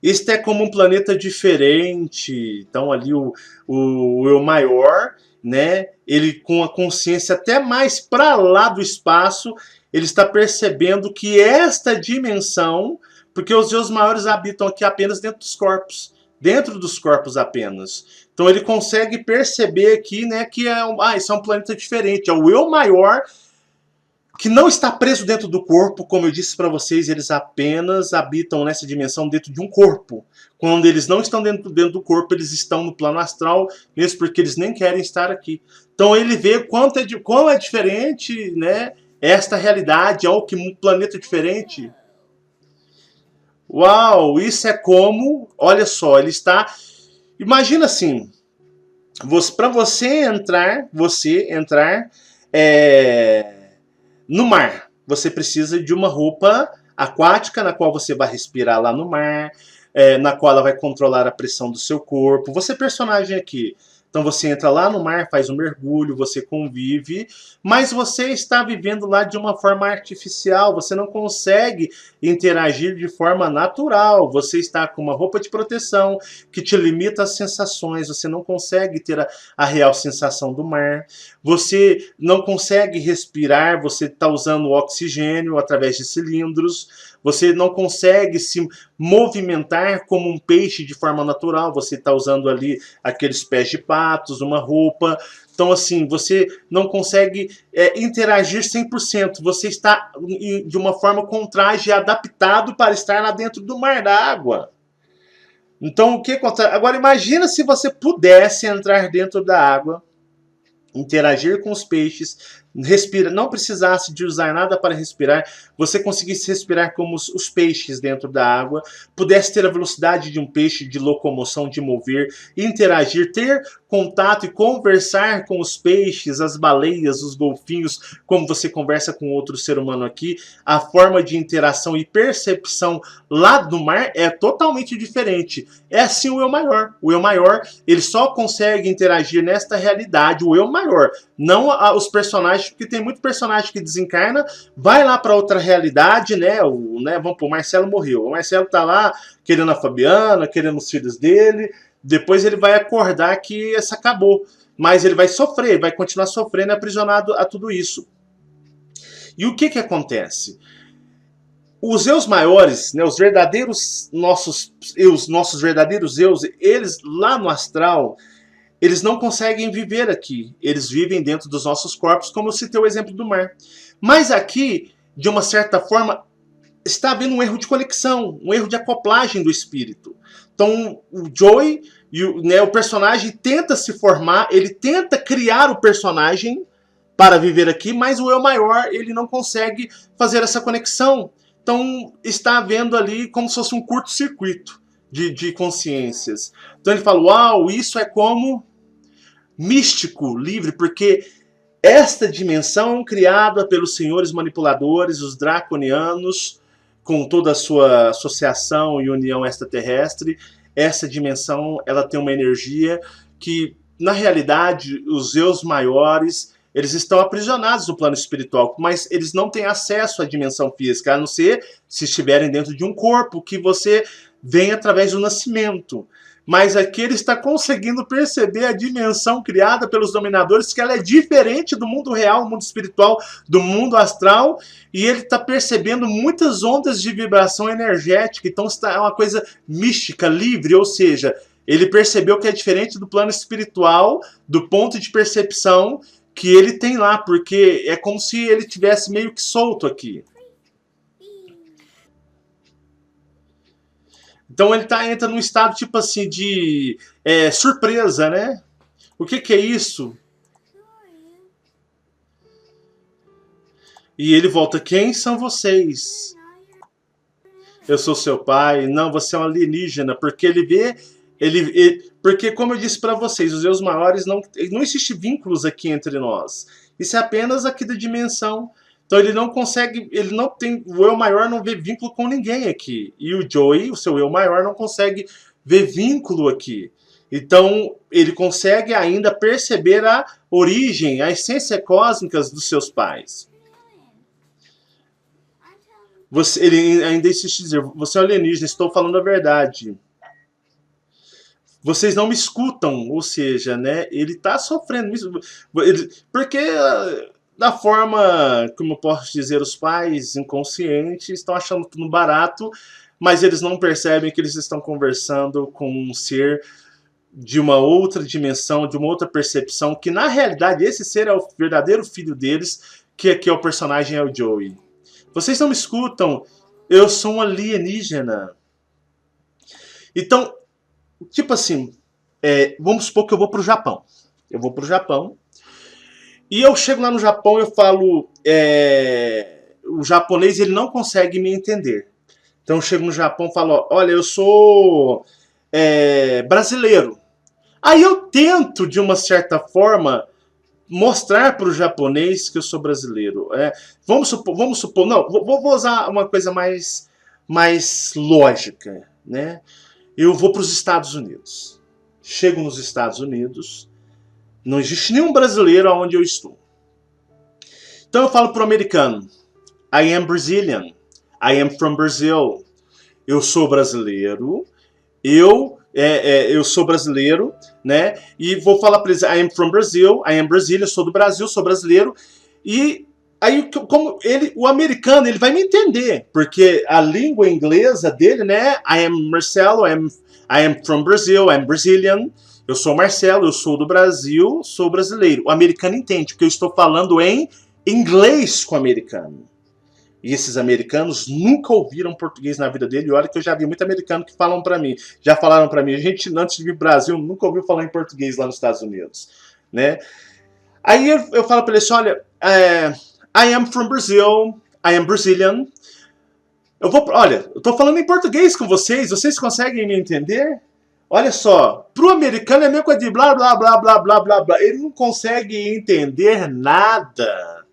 Este é como um planeta diferente. Então ali o eu maior, né? Ele com a consciência até mais para lá do espaço, ele está percebendo que esta dimensão, porque os Deus maiores habitam aqui apenas dentro dos corpos apenas. Então ele consegue perceber aqui, né, que isso é um planeta diferente, é o eu maior que não está preso dentro do corpo, como eu disse para vocês, eles apenas habitam nessa dimensão dentro de um corpo. Quando eles não estão dentro do corpo, eles estão no plano astral, mesmo porque eles nem querem estar aqui. Então ele vê quão é diferente, né, esta realidade, que um planeta diferente. Uau, isso é como, olha só, ele está... Imagina assim, para você entrar no mar, você precisa de uma roupa aquática, na qual você vai respirar lá no mar, na qual ela vai controlar a pressão do seu corpo. Você é personagem aqui. Então você entra lá no mar, faz um mergulho, você convive, mas você está vivendo lá de uma forma artificial, você não consegue interagir de forma natural, você está com uma roupa de proteção que te limita às sensações, você não consegue ter a real sensação do mar, você não consegue respirar, você está usando oxigênio através de cilindros, você não consegue se movimentar como um peixe de forma natural, você está usando ali aqueles pés de patos, uma roupa. Então, assim, você não consegue interagir 100%. Você está de uma forma com traje adaptado para estar lá dentro do mar da água. Então, o que acontece? Agora, imagina se você pudesse entrar dentro da água, interagir com os peixes, não precisasse de usar nada para respirar, você conseguisse respirar como os peixes dentro da água, pudesse ter a velocidade de um peixe, de locomoção, de mover, interagir, ter contato e conversar com os peixes, as baleias, os golfinhos, como você conversa com outro ser humano aqui, a forma de interação e percepção lá do mar é totalmente diferente. É assim o eu maior. O eu maior, ele só consegue interagir nesta realidade, o eu maior, não os personagens, porque tem muito personagem que desencarna, vai lá para outra realidade, né? Vamos pôr, o Marcelo morreu. O Marcelo tá lá querendo a Fabiana, querendo os filhos dele. Depois ele vai acordar que essa acabou. Mas ele vai sofrer, vai continuar sofrendo, aprisionado a tudo isso. E o que acontece? Os eus maiores, né, os verdadeiros nossos verdadeiros eus, eles lá no astral, eles não conseguem viver aqui. Eles vivem dentro dos nossos corpos, como eu citei o exemplo do mar. Mas aqui, de uma certa forma, está havendo um erro de conexão, um erro de acoplagem do espírito. Então, o Joey, o personagem tenta se formar, ele tenta criar o personagem para viver aqui, mas o eu maior, ele não consegue fazer essa conexão. Então, está havendo ali como se fosse um curto-circuito de consciências. Então ele fala, uau, isso é como místico, livre, porque esta dimensão criada pelos senhores manipuladores, os draconianos, com toda a sua associação e união extraterrestre, essa dimensão ela tem uma energia que, na realidade, os eus maiores, eles estão aprisionados no plano espiritual, mas eles não têm acesso à dimensão física, a não ser se estiverem dentro de um corpo que você vem através do nascimento. Mas aqui ele está conseguindo perceber a dimensão criada pelos dominadores, que ela é diferente do mundo real, do mundo espiritual, do mundo astral, e ele está percebendo muitas ondas de vibração energética, então é uma coisa mística, livre, ou seja, ele percebeu que é diferente do plano espiritual, do ponto de percepção que ele tem lá, porque é como se ele tivesse meio que solto aqui. Então ele entra num estado tipo assim de surpresa, né? O que é isso? E ele volta, quem são vocês? Eu sou seu pai. Não, você é um alienígena, porque ele vê... porque, como eu disse para vocês, os eus maiores, não existe vínculos aqui entre nós. Isso é apenas aqui da dimensão. Então ele não consegue, o eu maior não vê vínculo com ninguém aqui. E o Joey, o seu eu maior, não consegue ver vínculo aqui. Então ele consegue ainda perceber a origem, a essência cósmica dos seus pais. Ele ainda insiste em dizer, você é alienígena, estou falando a verdade. Vocês não me escutam, ou seja, né, ele está sofrendo. Porque... da forma, como eu posso dizer, os pais inconscientes estão achando tudo barato, mas eles não percebem que eles estão conversando com um ser de uma outra dimensão, de uma outra percepção, que na realidade esse ser é o verdadeiro filho deles, que aqui é o personagem, é o Joey. Vocês não me escutam, eu sou um alienígena. Então, tipo assim, vamos supor que eu vou para o Japão. Eu vou para o Japão. E eu chego lá no Japão e eu falo... o japonês ele não consegue me entender. Então eu chego no Japão e falo, olha, eu sou brasileiro. Aí eu tento, de uma certa forma, mostrar para o japonês que eu sou brasileiro. Vamos supor, não, vou usar uma coisa mais lógica, né? Eu vou para os Estados Unidos. Chego nos Estados Unidos... Não existe nenhum brasileiro onde eu estou. Então eu falo para o americano, I am Brazilian, I am from Brazil. Eu sou brasileiro, eu sou brasileiro, né? E vou falar para eles, I am from Brazil, I am Brazilian, eu sou do Brasil, sou brasileiro. E aí, como o americano, ele vai me entender, porque a língua inglesa dele, né? I am Marcelo, I am from Brazil, I am Brazilian. Eu sou Marcelo, eu sou do Brasil, sou brasileiro. O americano entende, porque eu estou falando em inglês com o americano. E esses americanos nunca ouviram português na vida dele. E olha que eu já vi muito americano que falam para mim. Já falaram para mim, a gente antes de vir pro Brasil nunca ouviu falar em português lá nos Estados Unidos. Né? Aí eu falo para eles, olha, I am from Brazil, I am Brazilian. Olha, eu estou falando em português com vocês, vocês conseguem me entender? Olha só, pro americano é meio coisa de blá, blá, blá, blá, blá, blá, blá. Ele não consegue entender nada,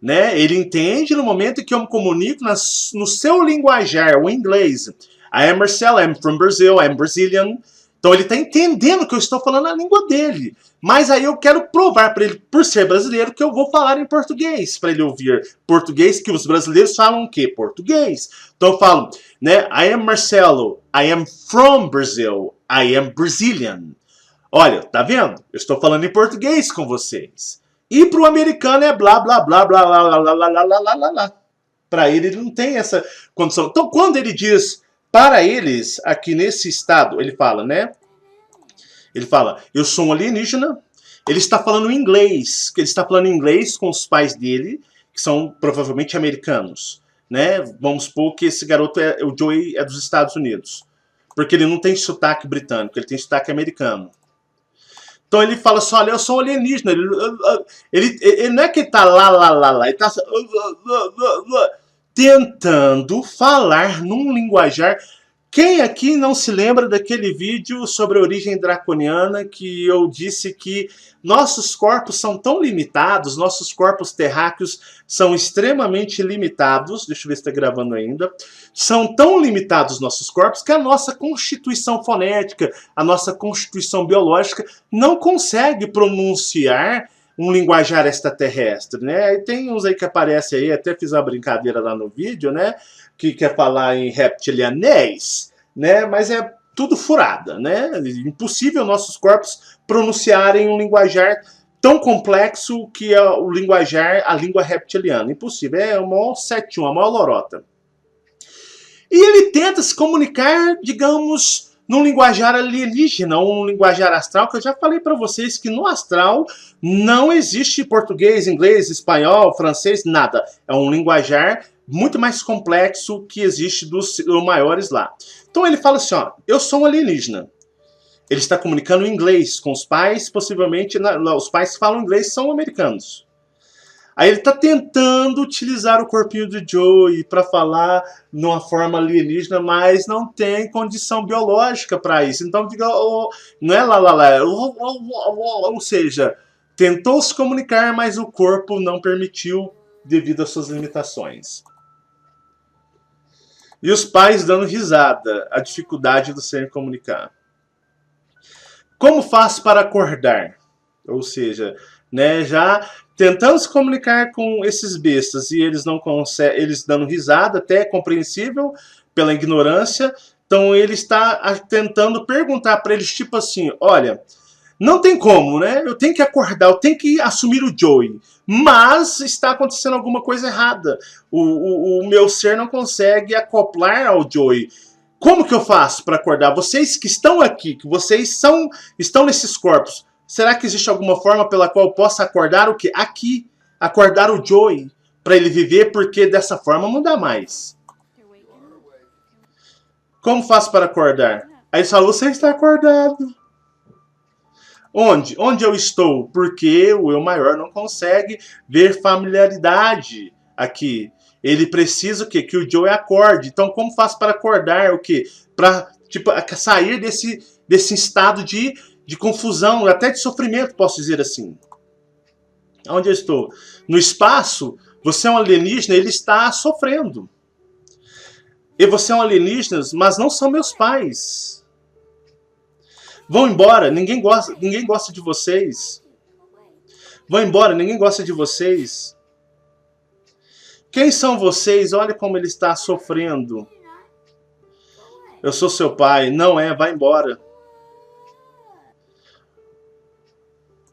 né? Ele entende no momento que eu me comunico no seu linguajar, o inglês. I am Marcel, I am from Brazil, I am Brazilian. Então ele está entendendo que eu estou falando a língua dele. Mas aí eu quero provar para ele, por ser brasileiro, que eu vou falar em português. Para ele ouvir português, que os brasileiros falam o quê? Português. Então eu falo, né? I am Marcelo, I am from Brazil, I am Brazilian. Olha, tá vendo? Eu estou falando em português com vocês. E para o americano é blá, blá, blá, blá, blá, blá, blá, blá, blá, blá, blá, blá. Para ele não tem essa condição. Então quando ele diz... Para eles, aqui nesse estado, ele fala, né? Ele fala, eu sou um alienígena. Ele está falando inglês. Ele está falando inglês com os pais dele, que são provavelmente americanos. Né? Vamos supor que esse garoto, o Joey, é dos Estados Unidos. Porque ele não tem sotaque britânico, ele tem sotaque americano. Então ele fala assim, olha, eu sou um alienígena. Ele não é que ele está lá. Ele está... tentando falar num linguajar. Quem aqui não se lembra daquele vídeo sobre a origem draconiana que eu disse que nossos corpos são tão limitados, nossos corpos terráqueos são extremamente limitados, deixa eu ver se está gravando ainda, são tão limitados nossos corpos que a nossa constituição fonética, a nossa constituição biológica não consegue pronunciar um linguajar extraterrestre, né? E tem uns aí que aparecem aí, até fiz uma brincadeira lá no vídeo, né? Que quer falar em reptilianês, né? Mas é tudo furada, né? Impossível nossos corpos pronunciarem um linguajar tão complexo que é o linguajar, a língua reptiliana. Impossível, é o maior 7-1, a maior lorota. E ele tenta se comunicar, digamos, num linguajar alienígena, um linguajar astral, que eu já falei para vocês que no astral não existe português, inglês, espanhol, francês, nada. É um linguajar muito mais complexo que existe dos maiores lá. Então ele fala assim, ó, eu sou um alienígena. Ele está comunicando em inglês com os pais, possivelmente os pais que falam inglês são americanos. Aí ele está tentando utilizar o corpinho do Joey para falar numa forma alienígena, mas não tem condição biológica para isso. Então fica, não é lá, ou seja, tentou se comunicar, mas o corpo não permitiu devido às suas limitações. E os pais dando risada, a dificuldade do ser comunicar. Como faço para acordar? Ou seja, né, já tentando se comunicar com esses bestas e eles não conseguem, eles dando risada, até é compreensível pela ignorância. Então ele está tentando perguntar para eles, tipo assim, olha, não tem como, né? Eu tenho que acordar, eu tenho que assumir o Joey. Mas está acontecendo alguma coisa errada. O meu ser não consegue acoplar ao Joey. Como que eu faço para acordar? Vocês que estão aqui, que vocês estão nesses corpos, será que existe alguma forma pela qual eu possa acordar o quê? Aqui, acordar o Joey, para ele viver, porque dessa forma não dá mais. Como faço para acordar? Aí ele falou, você está acordado. Onde? Onde eu estou? Porque o eu maior não consegue ver familiaridade aqui. Ele precisa o quê? Que o Joey acorde. Então, como faço para acordar o quê? Para sair desse estado de confusão, até de sofrimento, posso dizer assim. Onde eu estou? No espaço, você é um alienígena, ele está sofrendo. E você é um alienígena, mas não são meus pais. Vão embora, ninguém gosta de vocês. Vão embora, ninguém gosta de vocês. Quem são vocês? Olha como ele está sofrendo. Eu sou seu pai. Não é, vai embora.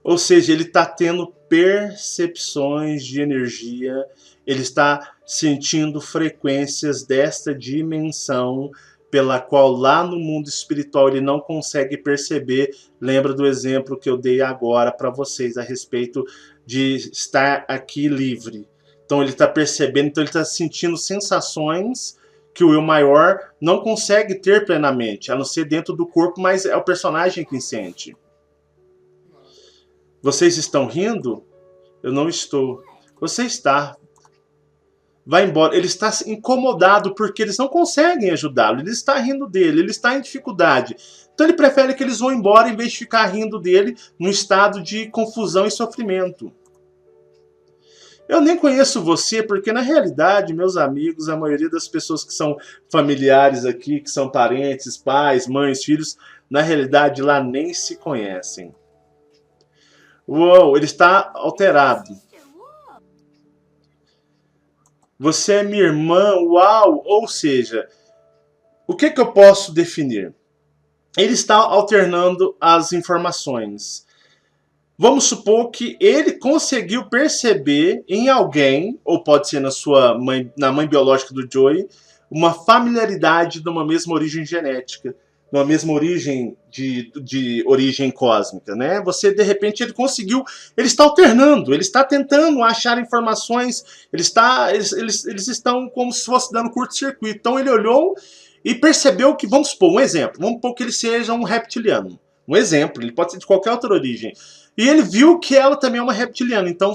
Ou seja, ele está tendo percepções de energia. Ele está sentindo frequências desta dimensão pela qual lá no mundo espiritual ele não consegue perceber. Lembra do exemplo que eu dei agora para vocês a respeito de estar aqui livre. Então ele está percebendo, então ele está sentindo sensações que o eu maior não consegue ter plenamente, a não ser dentro do corpo, mas é o personagem que sente. Vocês estão rindo? Eu não estou. Você está. Vai embora. Ele está incomodado porque eles não conseguem ajudá-lo. Ele está rindo dele, ele está em dificuldade. Então ele prefere que eles vão embora em vez de ficar rindo dele num estado de confusão e sofrimento. Eu nem conheço você porque, na realidade, meus amigos, a maioria das pessoas que são familiares aqui, que são parentes, pais, mães, filhos, na realidade lá nem se conhecem. Uou, ele está alterado. Você é minha irmã, uau! Ou seja, o que eu posso definir? Ele está alternando as informações. Vamos supor que ele conseguiu perceber em alguém, ou pode ser na mãe biológica do Joey, uma familiaridade de uma mesma origem genética, de uma mesma origem de origem cósmica, né? Você, de repente, ele está alternando, ele está tentando achar informações, eles estão como se fosse dando curto-circuito. Então ele olhou e percebeu que, vamos supor, um exemplo, vamos supor que ele seja um reptiliano. Um exemplo, ele pode ser de qualquer outra origem. E ele viu que ela também é uma reptiliana, então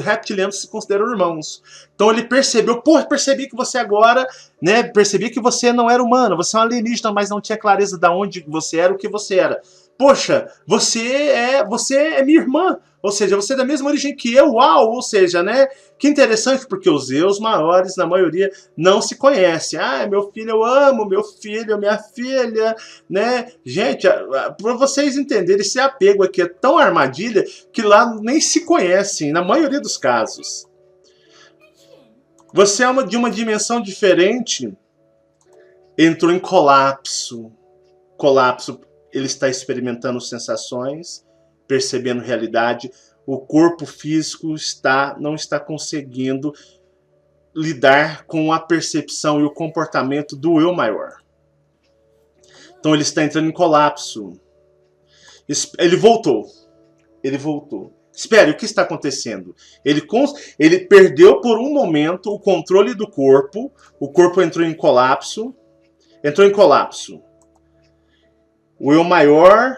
reptilianos se consideram irmãos. Então ele percebeu, percebi que você agora, né, percebi que você não era humana, você é um alienígena, mas não tinha clareza de onde você era, o que você era. Poxa, você é minha irmã, ou seja, você é da mesma origem que eu, uau, ou seja, né, que interessante, porque os eus maiores, na maioria, não se conhecem. Ah, meu filho, eu amo, meu filho, minha filha, né? Gente, para vocês entenderem, esse apego aqui é tão armadilha que lá nem se conhecem, na maioria dos casos. Você é de uma dimensão diferente entrou em colapso. Colapso, ele está experimentando sensações, percebendo realidade. O corpo físico não está conseguindo lidar com a percepção e o comportamento do eu maior. Então ele está entrando em colapso. Ele voltou. Ele voltou. Espere, o que está acontecendo? Ele perdeu por um momento o controle do corpo. O corpo entrou em colapso. Entrou em colapso. O eu maior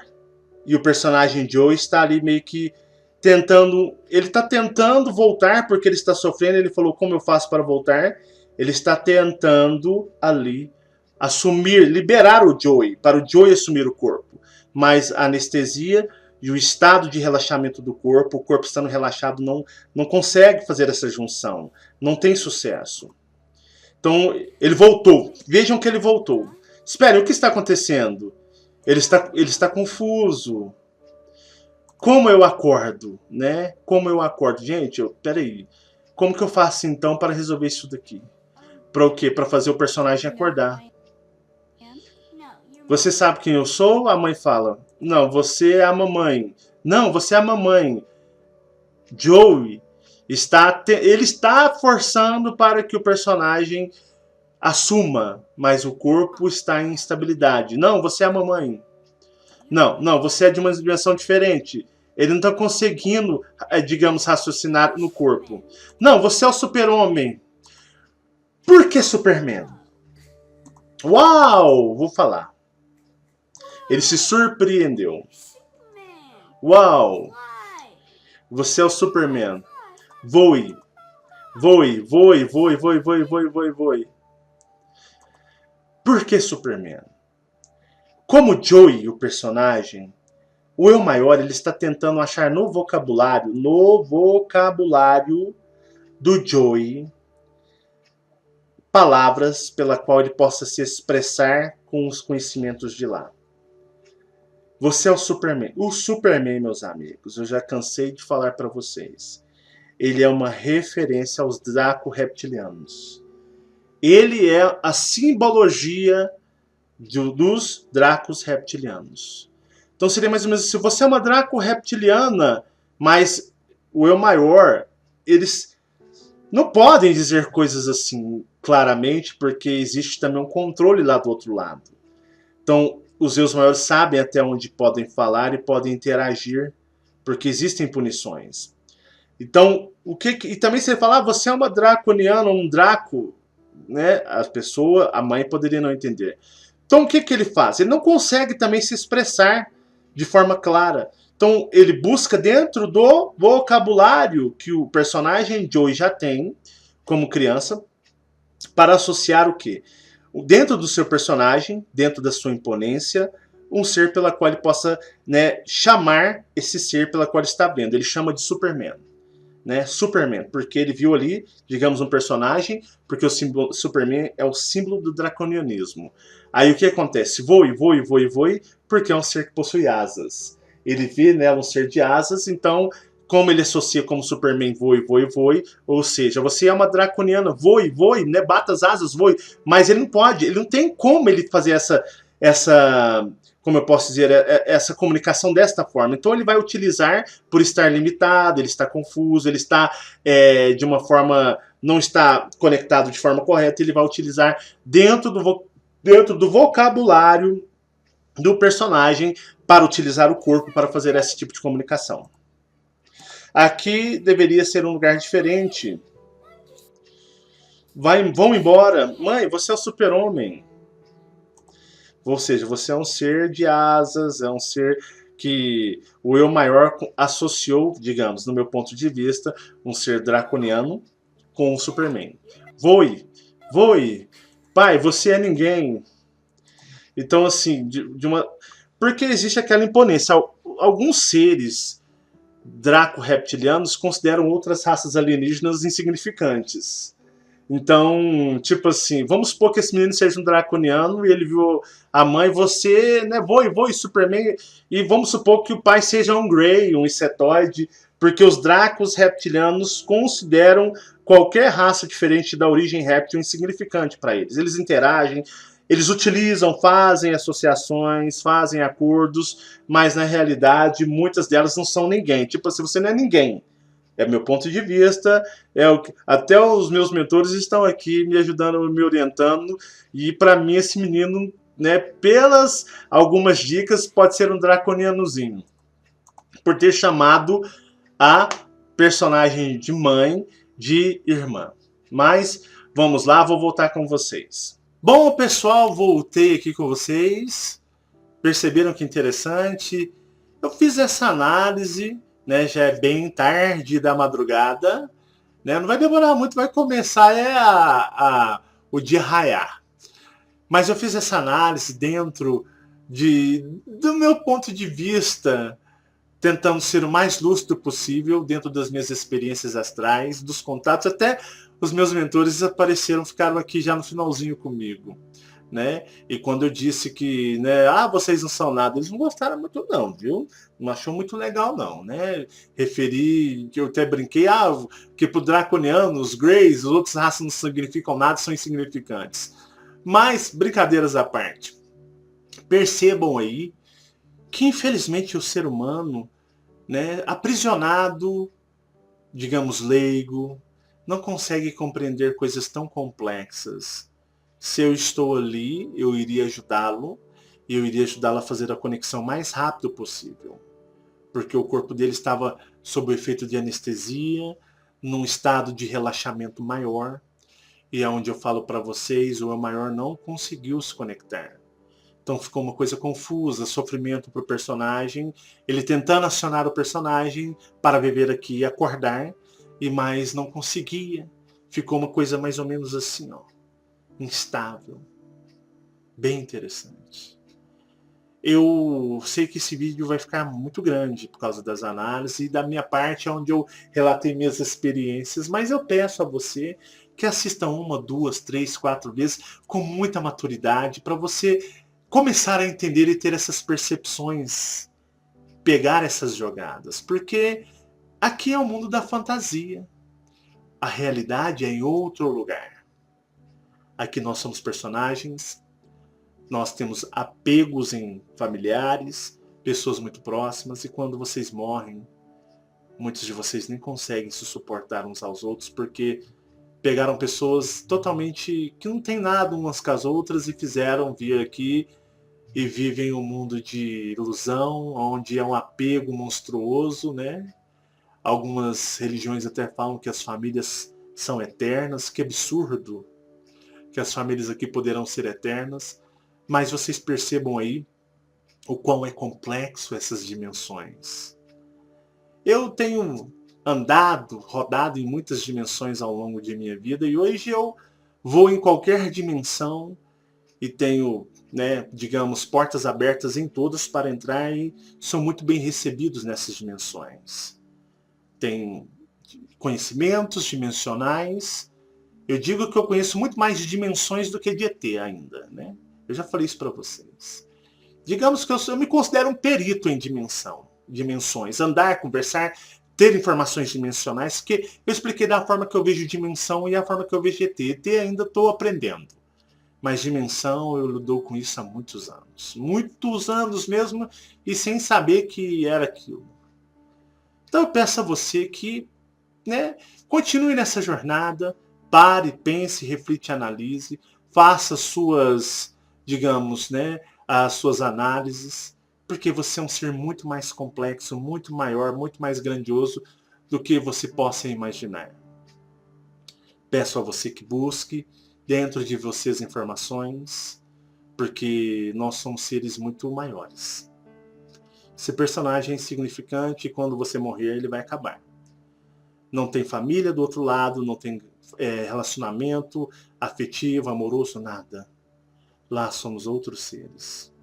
e o personagem Joe está ali meio que tentando. Ele está tentando voltar porque ele está sofrendo. Ele falou, como eu faço para voltar? Ele está tentando ali assumir, liberar o Joey, para o Joey assumir o corpo. Mas a anestesia e o estado de relaxamento do corpo, o corpo estando relaxado, não consegue fazer essa junção. Não tem sucesso. Então, ele voltou. Vejam que ele voltou. Espere, o que está acontecendo? Ele está confuso. Como eu acordo, né? Como eu acordo? Gente, peraí. Como que eu faço, então, para resolver isso daqui? Para o quê? Para fazer o personagem acordar. Você sabe quem eu sou? A mãe fala. Não, você é a mamãe. Não, você é a mamãe. Joey ele está forçando para que o personagem assuma, mas o corpo está em instabilidade. Não, você é a mamãe. Não, você é de uma dimensão diferente. Ele não está conseguindo, digamos, raciocinar no corpo. Não, você é o super-homem. Por que Superman? Uau! Vou falar. Ele se surpreendeu. Uau! Você é o Superman. Voe. Voe, voe, voe, voe, voe, voe, voe, voe. Por que Superman? Como Joey, o personagem, o eu maior, ele está tentando achar no vocabulário do Joey, palavras pela qual ele possa se expressar com os conhecimentos de lá. Você é o Superman. O Superman, meus amigos, eu já cansei de falar para vocês. Ele é uma referência aos Draco-reptilianos. Ele é a simbologia dos Dracos reptilianos. Então seria mais ou menos assim, se você é uma Draco reptiliana, mas o eu maior, eles não podem dizer coisas assim claramente, porque existe também um controle lá do outro lado. Então os eus maiores sabem até onde podem falar e podem interagir, porque existem punições. Então, e também você fala, você é uma draconiana, um Draco, né? A mãe poderia não entender. Então o que ele faz? Ele não consegue também se expressar de forma clara. Então ele busca dentro do vocabulário que o personagem Joey já tem como criança para associar o quê? Dentro do seu personagem, dentro da sua imponência, um ser pela qual ele possa, né, chamar esse ser pela qual ele está vendo. Ele chama de Superman. Né, Superman, porque ele viu ali, digamos, um personagem, porque o símbolo Superman é o símbolo do draconianismo. Aí o que acontece? Voe, voe, voe, voe, porque é um ser que possui asas. Ele vê nela um ser de asas, então, como ele associa como Superman, voe, voe, voe, ou seja, você é uma draconiana, voe, voe, né, bata as asas, voe, mas ele não pode, ele não tem como ele fazer essa como eu posso dizer, essa comunicação desta forma. Então ele vai utilizar, por estar limitado, ele está confuso, ele está de uma forma, não está conectado de forma correta, ele vai utilizar dentro do vocabulário do personagem para utilizar o corpo para fazer esse tipo de comunicação. Aqui deveria ser um lugar diferente. Vão embora. Mãe, você é o super-homem. Ou seja, você é um ser de asas, é um ser que o eu maior associou, digamos, no meu ponto de vista, um ser draconiano com o Superman. Voe, voe, pai, você é ninguém. Então, assim, porque existe aquela imponência. Alguns seres draco-reptilianos consideram outras raças alienígenas insignificantes. Então, tipo assim, vamos supor que esse menino seja um draconiano e ele viu a mãe, você, né, voe, Superman, e vamos supor que o pai seja um Grey, um insetoide, porque os dracos reptilianos consideram qualquer raça diferente da origem réptil insignificante para eles. Eles interagem, Eles utilizam, fazem associações, fazem acordos, mas na realidade muitas delas não são ninguém. Tipo assim, você não é ninguém. É meu ponto de vista, até os meus mentores estão aqui me ajudando, me orientando, e para mim esse menino, né, pelas algumas dicas, pode ser um draconianozinho, por ter chamado a personagem de mãe de irmã. Mas vamos lá, vou voltar com vocês. Bom, pessoal, voltei aqui com vocês. Perceberam que interessante? Eu fiz essa análise, né? Já é bem tarde da madrugada, né? Não vai demorar muito, vai começar o dia raiar. Mas eu fiz essa análise dentro do meu ponto de vista, tentando ser o mais lúcido possível dentro das minhas experiências astrais, dos contatos. Até os meus mentores apareceram, ficaram aqui já no finalzinho comigo, né? E quando eu disse que, né, vocês não são nada, eles não gostaram muito não, viu? Não achou muito legal não, né? Referi, que eu até brinquei, que pro draconiano, os greys, os outros raças não significam nada, são insignificantes. Mas, brincadeiras à parte, percebam aí que infelizmente o ser humano, né, aprisionado, digamos leigo, não consegue compreender coisas tão complexas. Se eu estou ali, eu iria ajudá-lo, e eu iria ajudá-lo a fazer a conexão mais rápido possível. Porque o corpo dele estava sob o efeito de anestesia, num estado de relaxamento maior, e é onde eu falo para vocês, o eu maior não conseguiu se conectar. Então ficou uma coisa confusa, sofrimento para o personagem, ele tentando acionar o personagem para viver aqui e acordar, e mais não conseguia. Ficou uma coisa mais ou menos assim, instável. Bem interessante. Eu sei que esse vídeo vai ficar muito grande por causa das análises e da minha parte, onde eu relatei minhas experiências, mas eu peço a você que assista 1, 2, 3, 4 vezes com muita maturidade para você começar a entender e ter essas percepções, pegar essas jogadas, porque aqui é o mundo da fantasia. A realidade é em outro lugar. Aqui nós somos personagens, nós temos apegos em familiares, pessoas muito próximas, e quando vocês morrem, muitos de vocês nem conseguem se suportar uns aos outros, porque pegaram pessoas totalmente que não tem nada umas com as outras e fizeram vir aqui e vivem um mundo de ilusão, onde é um apego monstruoso, né? Algumas religiões até falam que as famílias são eternas, que absurdo que as famílias aqui poderão ser eternas, mas vocês percebam aí o quão é complexo essas dimensões. Eu tenho rodado em muitas dimensões ao longo de minha vida, e hoje eu vou em qualquer dimensão e tenho, né, digamos, portas abertas em todas para entrar, e são muito bem recebidos nessas dimensões. Tem conhecimentos dimensionais. Eu digo que eu conheço muito mais de dimensões do que de ET ainda, né? Eu já falei isso para vocês. Digamos que eu me considero um perito em dimensões. Andar, conversar, ter informações dimensionais, que eu expliquei da forma que eu vejo dimensão e a forma que eu vejo ET. ET ainda estou aprendendo. Mas dimensão, eu lido com isso há muitos anos. Muitos anos mesmo, e sem saber que era aquilo. Então eu peço a você que, né, continue nessa jornada, pare, pense, reflita, analise, faça suas, digamos, né, as suas análises, porque você é um ser muito mais complexo, muito maior, muito mais grandioso do que você possa imaginar. Peço a você que busque dentro de você as informações, porque nós somos seres muito maiores. Esse personagem é insignificante, e quando você morrer ele vai acabar. Não tem família do outro lado, não tem relacionamento afetivo, amoroso, nada. Lá somos outros seres.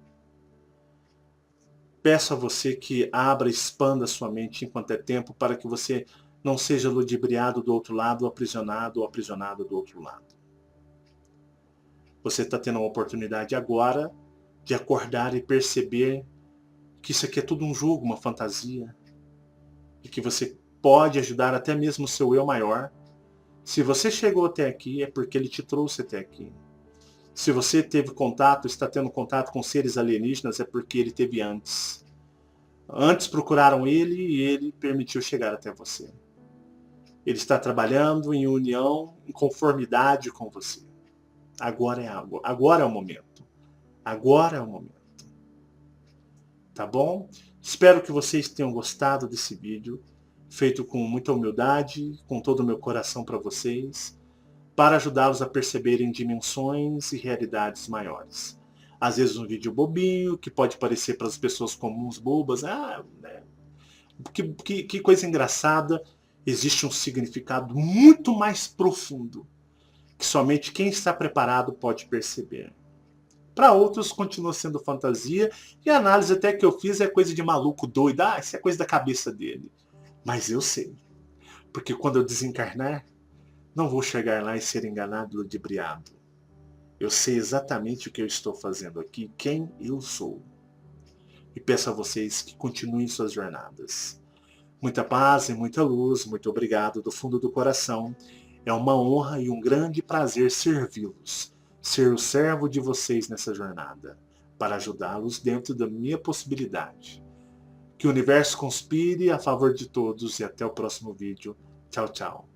Peço a você que abra e expanda sua mente enquanto é tempo, para que você não seja ludibriado do outro lado, aprisionado ou aprisionado do outro lado. Você está tendo uma oportunidade agora de acordar e perceber que isso aqui é tudo um jogo, uma fantasia, e que você pode ajudar até mesmo o seu eu maior. Se você chegou até aqui, é porque ele te trouxe até aqui. Se você teve contato, está tendo contato com seres alienígenas, é porque ele teve antes. Antes procuraram ele e ele permitiu chegar até você. Ele está trabalhando em união, em conformidade com você. Agora é o momento. Agora é o momento. Tá bom? Espero que vocês tenham gostado desse vídeo, feito com muita humildade, com todo o meu coração para vocês, para ajudá-los a perceberem dimensões e realidades maiores. Às vezes um vídeo bobinho, que pode parecer para as pessoas comuns bobas, né? Que coisa engraçada. Existe um significado muito mais profundo, que somente quem está preparado pode perceber. Para outros continua sendo fantasia, e a análise até que eu fiz é coisa de maluco doido, isso é coisa da cabeça dele. Mas eu sei, porque quando eu desencarnar, não vou chegar lá e ser enganado e ludibriado. Eu sei exatamente o que eu estou fazendo aqui, quem eu sou. E peço a vocês que continuem suas jornadas. Muita paz e muita luz, muito obrigado do fundo do coração. É uma honra e um grande prazer servi-los, ser o servo de vocês nessa jornada, para ajudá-los dentro da minha possibilidade. Que o universo conspire a favor de todos e até o próximo vídeo. Tchau, tchau.